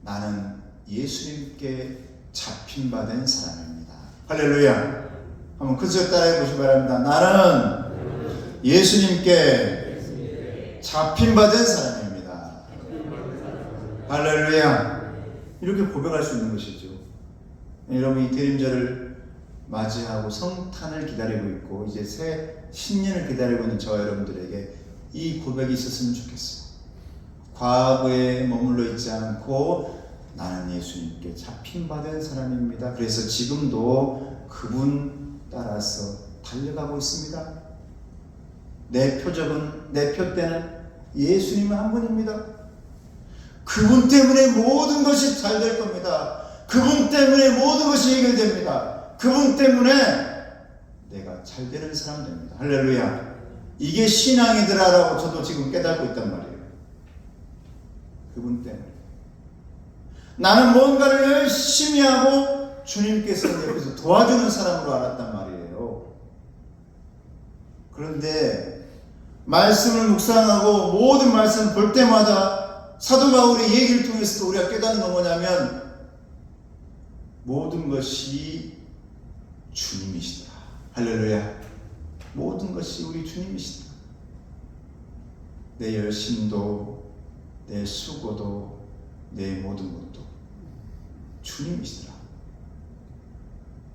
나는 예수님께 잡힌바된 사람입니다. 할렐루야. 한번 그 절 따라해 보시기 바랍니다. 나는 예수님께 잡힌바된 사람입니다. 할렐루야. 이렇게 고백할 수 있는 것이죠. 여러분, 이 대림절을 맞이하고 성탄을 기다리고 있고 이제 새 신년을 기다리고 있는 저와 여러분들에게 이 고백이 있었으면 좋겠어요. 과거에 머물러 있지 않고 나는 예수님께 잡힌바된 사람입니다. 그래서 지금도 그분 따라서 달려가고 있습니다. 내 표적은, 내 표대는 예수님 한 분입니다. 그분 때문에 모든 것이 잘 될 겁니다. 그분 때문에 모든 것이 해결됩니다. 그분 때문에 내가 잘 되는 사람 됩니다. 할렐루야. 이게 신앙이더라라고 저도 지금 깨닫고 있단 말이에요. 그분 때문에. 나는 뭔가를 열심히 하고 주님께서 옆에서 도와주는 사람으로 알았단 말이에요. 그런데 말씀을 묵상하고 모든 말씀을 볼 때마다 사도 바울의 얘기를 통해서도 우리가 깨닫는 건 뭐냐면 모든 것이 주님이시다. 할렐루야. 모든 것이 우리 주님이시다. 내 열심도 내 수고도 내 모든 것도 주님이시더라.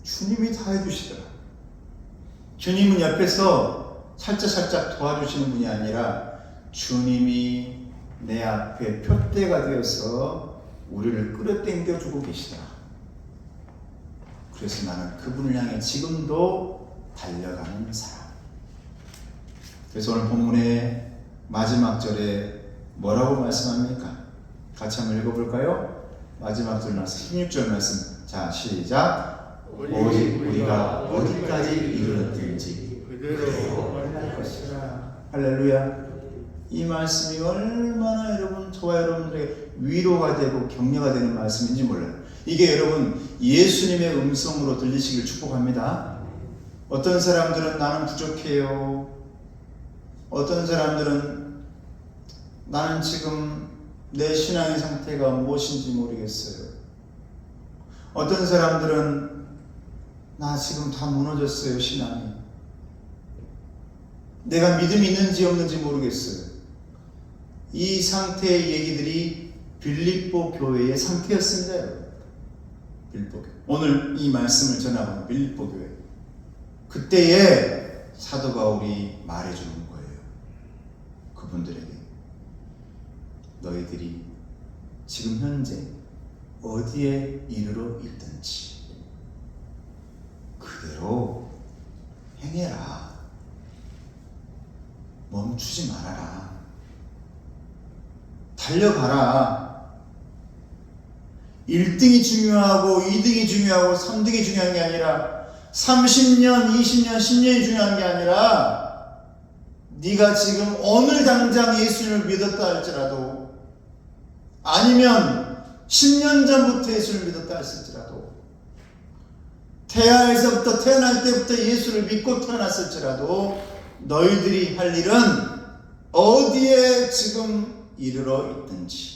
주님이 다 해주시더라. 주님은 옆에서 살짝 도와주시는 분이 아니라 주님이 내 앞에 표대가 되어서 우리를 끌어당겨주고 계시더라. 그래서 나는 그분을 향해 지금도 달려가는 사람. 그래서 오늘 본문의 마지막 절에 뭐라고 말씀합니까? 같이 한번 읽어볼까요? 마지막 절 말씀 16절 말씀. 자, 시작. 오직 우리가 어디까지 이르렀든지 그대로 할 것이라. 할렐루야. 이 말씀이 얼마나 저와 여러분들에게 위로가 되고 격려가 되는 말씀인지 몰라요. 이게 여러분 예수님의 음성으로 들리시길 축복합니다. 어떤 사람들은 나는 부족해요. 어떤 사람들은 나는 지금 내 신앙의 상태가 무엇인지 모르겠어요. 어떤 사람들은 나 지금 다 무너졌어요. 신앙이. 내가 믿음이 있는지 없는지 모르겠어요. 이 상태의 얘기들이 빌립보 교회의 상태였습니다. 빌립보 교회. 오늘 이 말씀을 전하는 빌립보 교회. 그때에 사도 바울이 말해주는 거예요. 그분들에게 너희들이 지금 현재 어디에 이르러 있든지 그대로 행해라. 멈추지 말아라. 달려가라. 1등이 중요하고 2등이 중요하고 3등이 중요한 게 아니라 30년, 20년, 10년이 중요한 게 아니라 네가 지금 오늘 당장 예수님을 믿었다 할지라도 아니면 10년 전부터 예수를 믿었다 할지라도 태아에서부터 태어날 때부터 예수를 믿고 태어났을지라도 너희들이 할 일은 어디에 지금 이르러 있든지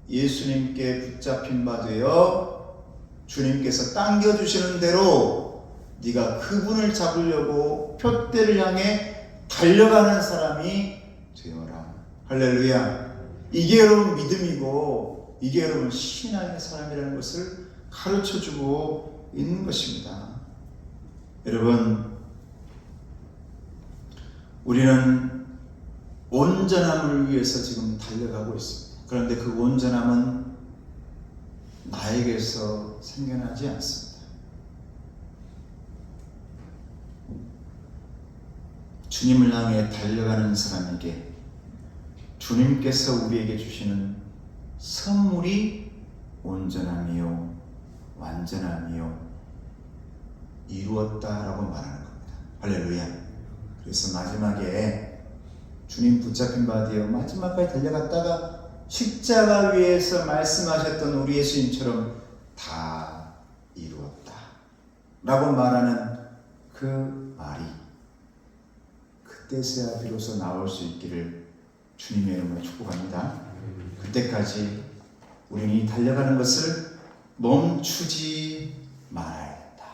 예수님께 붙잡힌 바 되어 주님께서 당겨주시는 대로 네가 그분을 잡으려고 표대를 향해 달려가는 사람이 되어라. 할렐루야. 이게 여러분 믿음이고 이게 여러분 신앙의 사람이라는 것을 가르쳐주고 있는 것입니다. 여러분, 우리는 온전함을 위해서 지금 달려가고 있습니다. 그런데 그 온전함은 나에게서 생겨나지 않습니다. 주님을 향해 달려가는 사람에게 주님께서 우리에게 주시는 선물이 온전함이요 완전함이요 이루었다라고 말하는 겁니다. 할렐루야. 그래서 마지막에 주님 붙잡힌 바 되어 마지막까지 달려갔다가 십자가 위에서 말씀하셨던 우리 예수님처럼 다 이루었다 라고 말하는 그 말이 그때서야 비로소 나올 수 있기를 주님의 이름으로 축복합니다. 그때까지 우리는 이 달려가는 것을 멈추지 말아야겠다.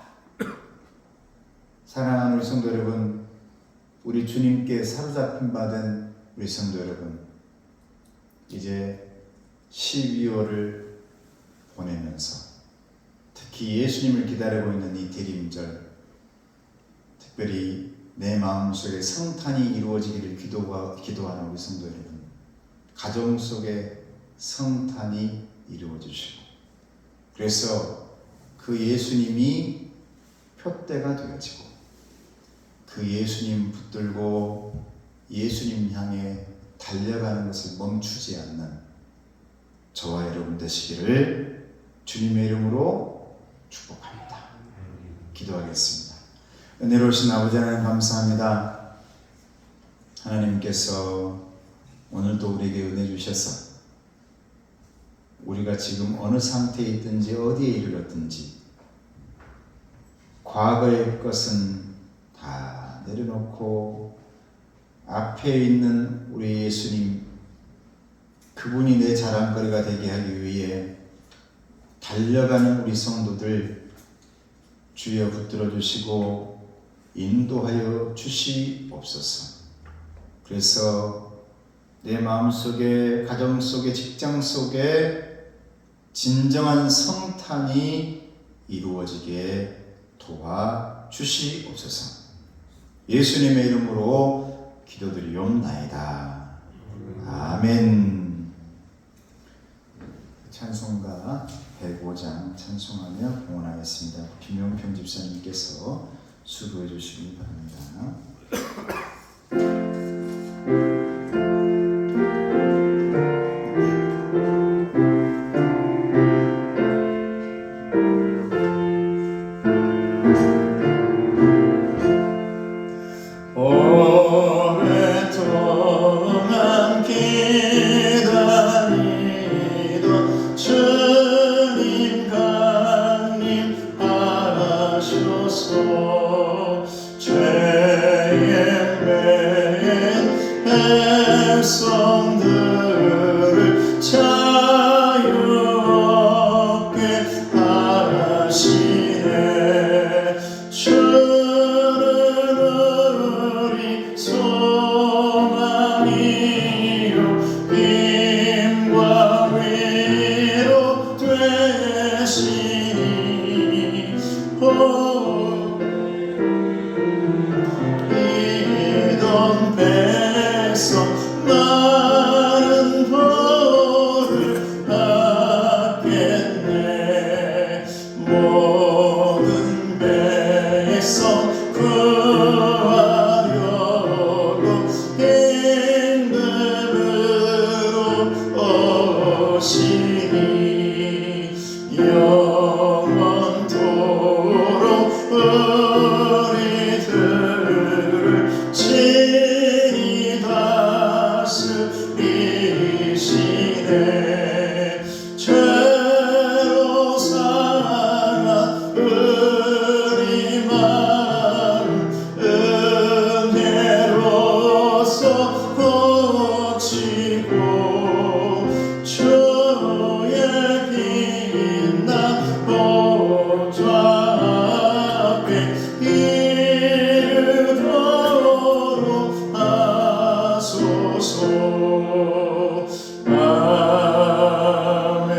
사랑하는 우리 성도 여러분, 우리 주님께 사로잡힌 받은 우리 성도 여러분, 이제 12월을 보내면서 특히 예수님을 기다리고 있는 이 대림절, 특별히 내 마음속에 성탄이 이루어지기를 기도하는 우리 성도 여러분, 가정 속에 성탄이 이루어지시고, 그래서 그 예수님이 표대가 되어지고 그 예수님 붙들고 예수님 향해 달려가는 것을 멈추지 않는 저와 여러분 되시기를 주님의 이름으로 축복합니다. 기도하겠습니다. 은혜로우신 아버지 하나님 감사합니다. 하나님께서 오늘도 우리에게 은혜 주셔서 우리가 지금 어느 상태에 있든지 어디에 이르렀든지 과거의 것은 다 내려놓고 앞에 있는 우리 예수님, 그분이 내 자랑거리가 되게 하기 위해 달려가는 우리 성도들 주여 붙들어 주시고 인도하여 주시옵소서. 그래서 내 마음속에, 가정 속에, 직장 속에 진정한 성탄이 이루어지게 도와주시옵소서. 예수님의 이름으로 기도드리옵나이다. 아멘. 찬송가 105장 찬송하며 봉헌하겠습니다. 김용평 집사님께서 수고해 주시기 바랍니다. 오랫동안 기다리던 주님 강림하소서. 죄에 매인 백성들을 자유롭게 하시네. 이던 백성 많은 벌을 받겠네. 모든 백성 구하려고 힘듦으로 오시니 영원토록 우리들을 친히 다스리시네. 죄로 상한 우리 마음 은혜로서 고치고 주의 빛나 보좌 앞에 이르도록 하소서. 아멘.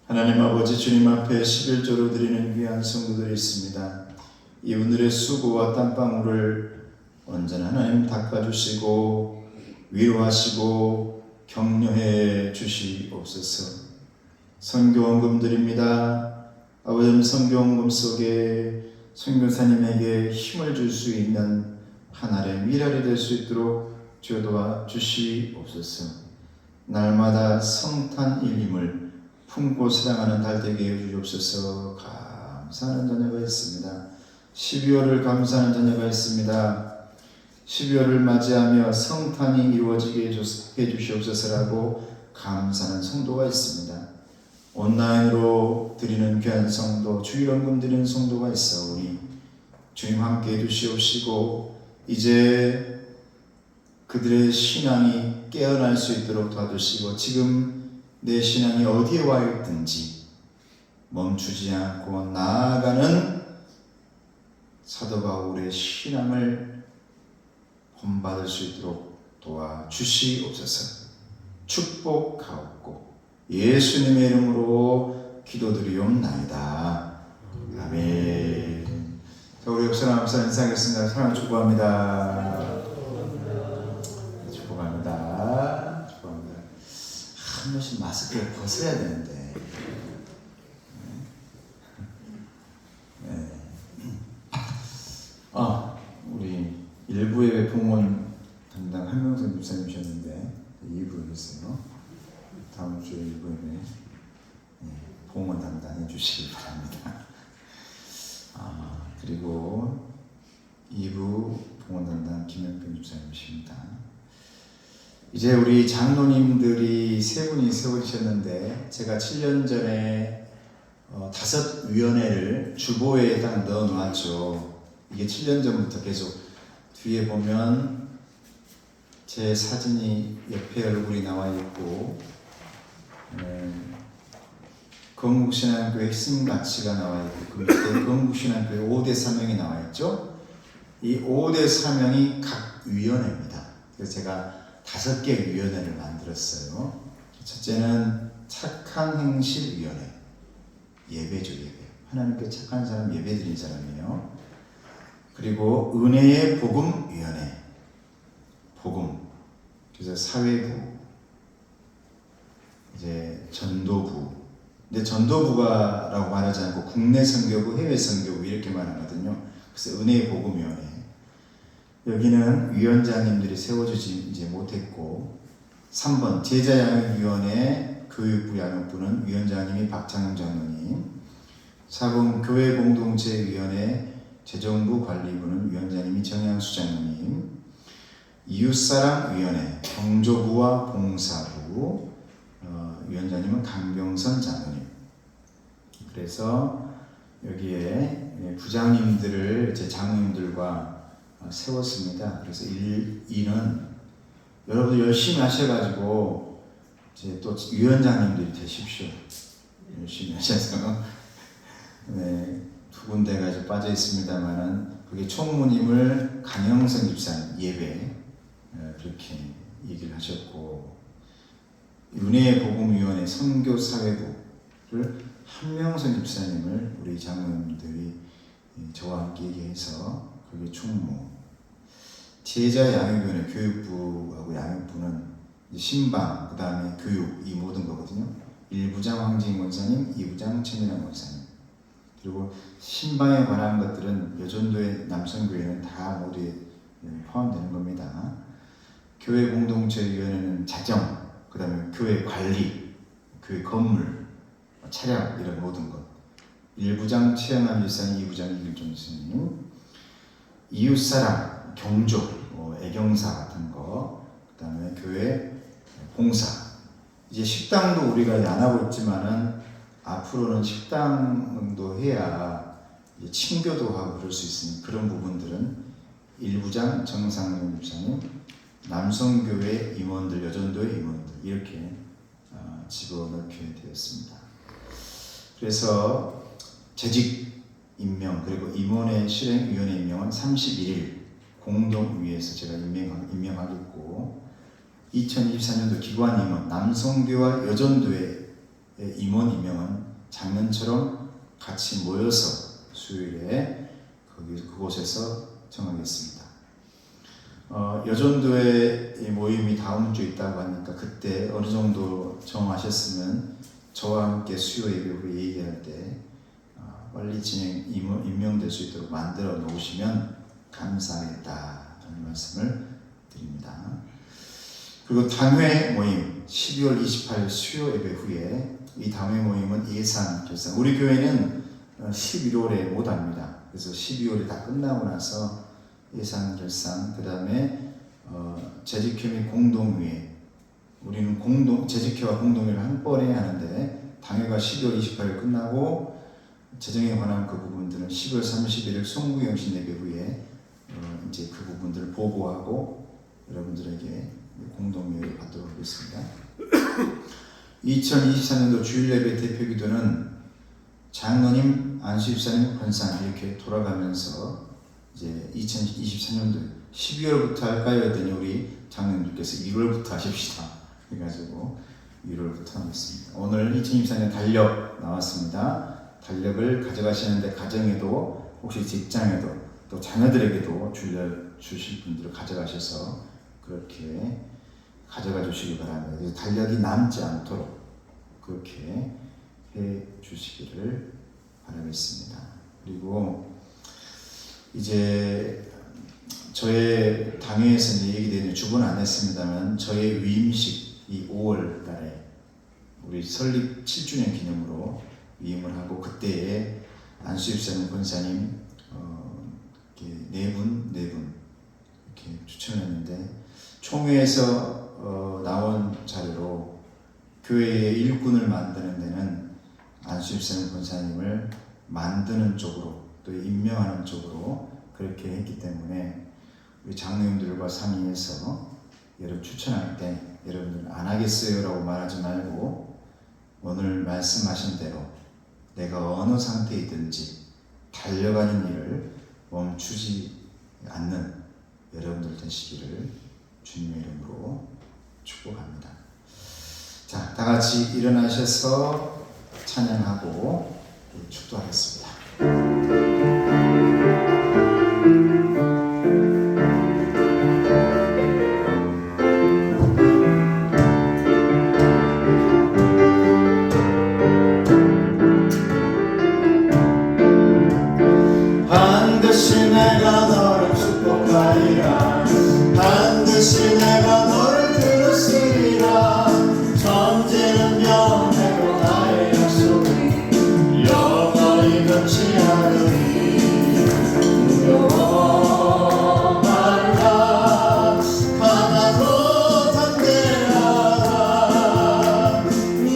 하나님 아버지, 주님 앞에 11조로 드리는 귀한 성도들이 있습니다. 이 오늘의 수고와 땀방울을 언제나 하나님 닦아주시고 위로하시고 격려해 주시옵소서. 선교원금 드립니다. 아버지, 선교원금 속에 선교사님에게 힘을 줄 수 있는 하나의 미랄이 될 수 있도록 주여 도와 주시옵소서. 날마다 성탄 일임을 품고 사랑하는 달 되게 해 주옵소서. 감사하는 자녀가 있습니다. 12월을 감사하는 자녀가 있습니다. 12월을 맞이하며 성탄이 이루어지게 해주시옵소서라고 감사하는 성도가 있습니다. 온라인으로 드리는 귀한 성도, 주일원금 드리는 성도가 있사오니 주님 함께 해주시옵시고 이제 그들의 신앙이 깨어날 수 있도록 도와주시고 지금 내 신앙이 어디에 와 있든지 멈추지 않고 나아가는 사도 바울의 신앙을 본받을 수 있도록 도와주시옵소서. 축복하옵고 예수님의 이름으로 기도드리옵나이다. 아멘. 자, 우리 옆사람 앞서 인사하겠습니다. 사랑을 축복합니다. 축복합니다. 축복합니다. 한 번씩 마스크를 벗어야 되는데. 네. 우리 1부의 봉헌 담당 한명선 집사님이셨는데 2부에 계세요. 다음 주에 1부에 봉헌 담당해 주시기 바랍니다. 그리고 2부 봉헌 담당 김영평 집사님이십니다. 이제 우리 장로님들이 세 분이 세워지셨는데 제가 7년 전에 5위원회를 주보에 딱 넣어 놓았죠. 이게 7년 전부터 계속 뒤에 보면 제 사진이 옆에 얼굴이 나와 있고 건국신앙교회 핵심 가치가 나와 있고 그 밑에 건국신앙교회 5대 사명이 나와 있죠. 이 5대 사명이 각 위원회입니다. 그래서 제가 5개 위원회를 만들었어요. 첫째는 착한 행실 위원회. 예배죠, 예배. 하나님께 착한 사람, 예배 드린 사람이에요. 그리고 은혜의 복음위원회. 복음. 그래서 사회부. 이제 전도부. 근데 전도부가라고 말하지 않고 국내 선교부, 해외 선교부 이렇게 말하거든요. 그래서 은혜의 복음위원회. 여기는 위원장님들이 세워주지 이제 못했고 3번 제자양육위원회 교육부 양육부는 위원장님이 박창영 장로님, 4번 교회공동체위원회 재정부 관리부는 위원장님이 정양수 장로님, 이웃사랑위원회 경조부와 봉사부 위원장님은 강병선 장로님. 그래서 여기에 부장님들을 제 장로님들과 세웠습니다. 그래서 이는 여러분들 열심히 하셔가지고 이제 또 위원장님들이 되십시오. 열심히 하셔서 두 군데가 이제 빠져 있습니다만은 그게 총무님을 강영선 집사님 예배 그렇게 얘기를 하셨고 은혜의 복음위원회 선교사회부를 한명선 집사님을 우리 장로님들이 저와 함께 얘기해서 그게 총무. 제자양육위원회 교육부하고 양육부는 신방, 그 다음에 교육 이 모든 거거든요. 1부장 황진희 권사님, 2부장 최민환 권사님. 그리고 신방에 관한 것들은 여전도의 남성교회는 다 모두에 포함되는 겁니다. 교회 공동체위원회는 자정, 그 다음에 교회 관리, 교회 건물, 차량 이런 모든 것. 1부장 최영남 일사님, 2부장 이길종 스님, 이웃사랑, 경조, 애경사 같은 거, 그 다음에 교회 봉사. 이제 식당도 우리가 안 하고 있지만은 앞으로는 식당도 해야 이제 친교도 하고 그럴 수 있으니 그런 부분들은 1부장 정상용 목사님, 남성교회 임원들, 여전도의 임원들 이렇게 집어넣게 되었습니다. 그래서 재직 임명 그리고 임원회 실행위원회 임명은 31일 공동위에서 제가 임명하겠고 2024년도 기관 임원 남성교와 여전도의 임원 임명은 작년처럼 같이 모여서 수요일에 그곳에서 정하겠습니다. 여전도의 모임이 다음 주에 있다고 하니까 그때 어느 정도 정하셨으면 저와 함께 수요 예배 후에 얘기할 때 빨리 임명될 수 있도록 만들어 놓으시면 감사하겠다는 말씀을 드립니다. 그리고 당회 모임 12월 28일 수요 예배 후에 이 당회 모임은 예산 결산. 우리 교회는 11월에 못 합니다. 그래서 12월이 다 끝나고 나서 예산 결산, 그 다음에 재직회 및 공동의회. 우리는 재직회와 공동회를 한 번에 하는데 당회가 12월 28일 끝나고 재정에 관한 그 부분들은 12월 31일 송구영신 예배 후에 이제 그 부분들을 보고하고 여러분들에게 공동회의를 받도록 하겠습니다. 2024년도 주일예배 대표기도는 장로님, 안수집사님, 권사님 이렇게 돌아가면서 이제 2024년도 12월부터 할까요? 했더니 우리 장로님들께서 1월부터 하십시다. 그래가지고 1월부터 하겠습니다. 오늘 2024년 달력 나왔습니다. 달력을 가져가시는데 가정에도 혹시 직장에도 또 자녀들에게도 주실 분들을 가져가셔서 그렇게 가져가 주시기 바랍니다. 그래서 달력이 남지 않도록 그렇게 해 주시기를 바라겠습니다. 그리고 이제 저의 당회에서 얘기되는 주보는 안 했습니다만 저의 위임식이 5월 달에 우리 설립 7주년 기념으로 위임을 하고 그때에 안수집사님, 권사님 네 분 이렇게 추천했는데 총회에서 나온 자료로 교회의 일꾼을 만드는 데는 안수집사님, 권사님을 만드는 쪽으로 또 임명하는 쪽으로 그렇게 했기 때문에 우리 장로님들과 상의해서 여러분 추천할 때 여러분들 안 하겠어요 라고 말하지 말고 오늘 말씀하신 대로 내가 어느 상태이든지 달려가는 일을 멈추지 않는 여러분들 되시기를 주님의 이름으로 축복합니다. 자, 다 같이 일어나셔서 찬양하고 축도하겠습니다. 반드시 내가 너를 축복하리라. 반드시 내가 너를 들으시리라. 전제는 명하고 나의 약속이 영원히 변치 않으니 두려워 말라. 하나도 담대하라.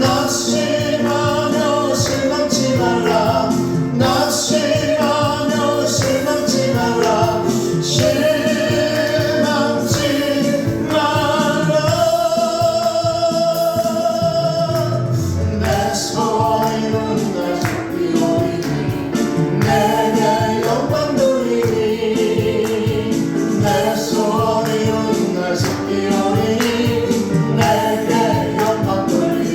낙심하며 실망치 말라. 낙심하며 실망치 말라. 실망치 말라. 내 소원이 눈날 속이오리니 내게 영광 돌리니. 내 소원이 눈날 속이오리니 내게 영광 돌리니.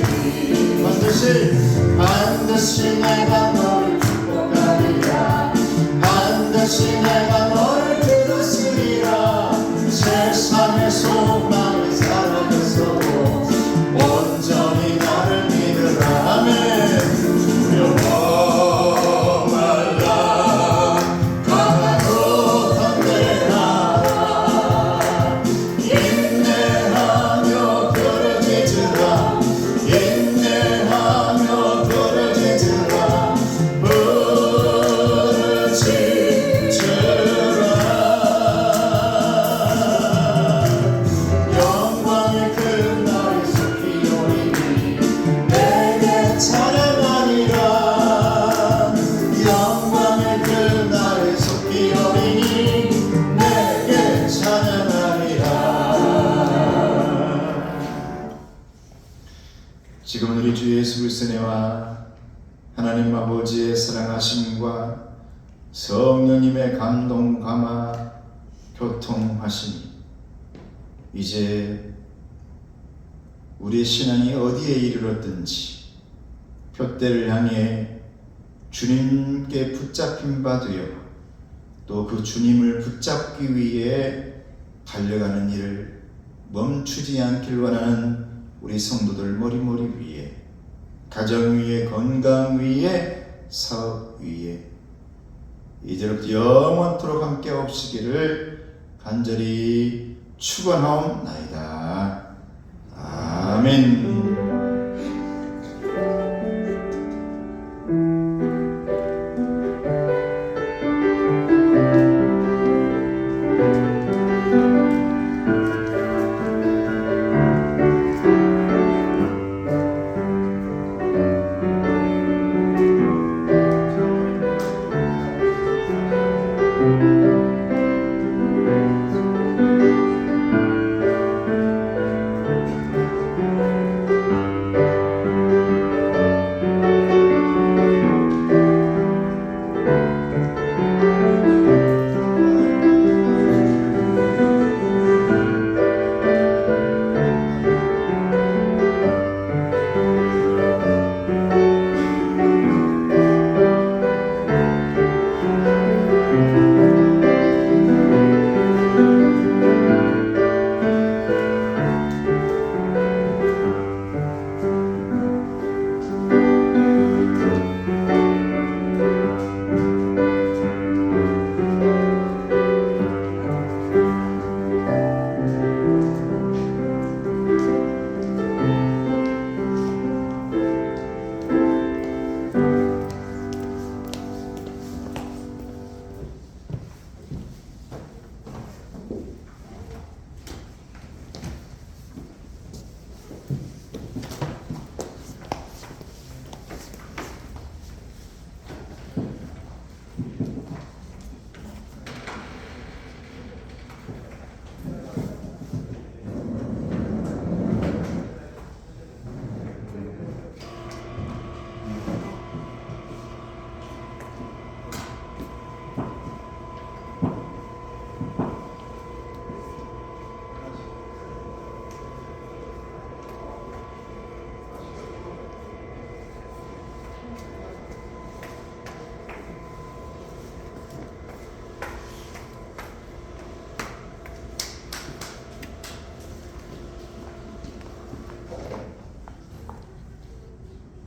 반드시 내가 너를 축복하리라. 반드시 내가 너를 들으시리라. 세상의 소망이 사라졌어도 온전히 나를 믿으라. 아멘. 두려워 말라. 강하고 담대하라. 인내하며 부르짖으라. 인내하며 부르짖으라. 영광의 그날이 속히오리니 내게 찬양하리라. 영광의 그날이 속히오리니 내게 찬양하리라. 지금은 우리 주 예수 그리스도의 은혜와 하나님 아버지의 사랑하심과 성령님의 감동, 감화, 교통하심이 이제 우리의 신앙이 어디에 이르렀든지 표대를 향해 주님께 붙잡힌 바 되어 또 그 주님을 붙잡기 위해 달려가는 일을 멈추지 않길 원하는 우리 성도들 머리머리 위에, 가정 위에, 건강 위에, 사업 위에 이제부터 영원토록 함께 없으기를 간절히 축원하옵나이다. 아멘.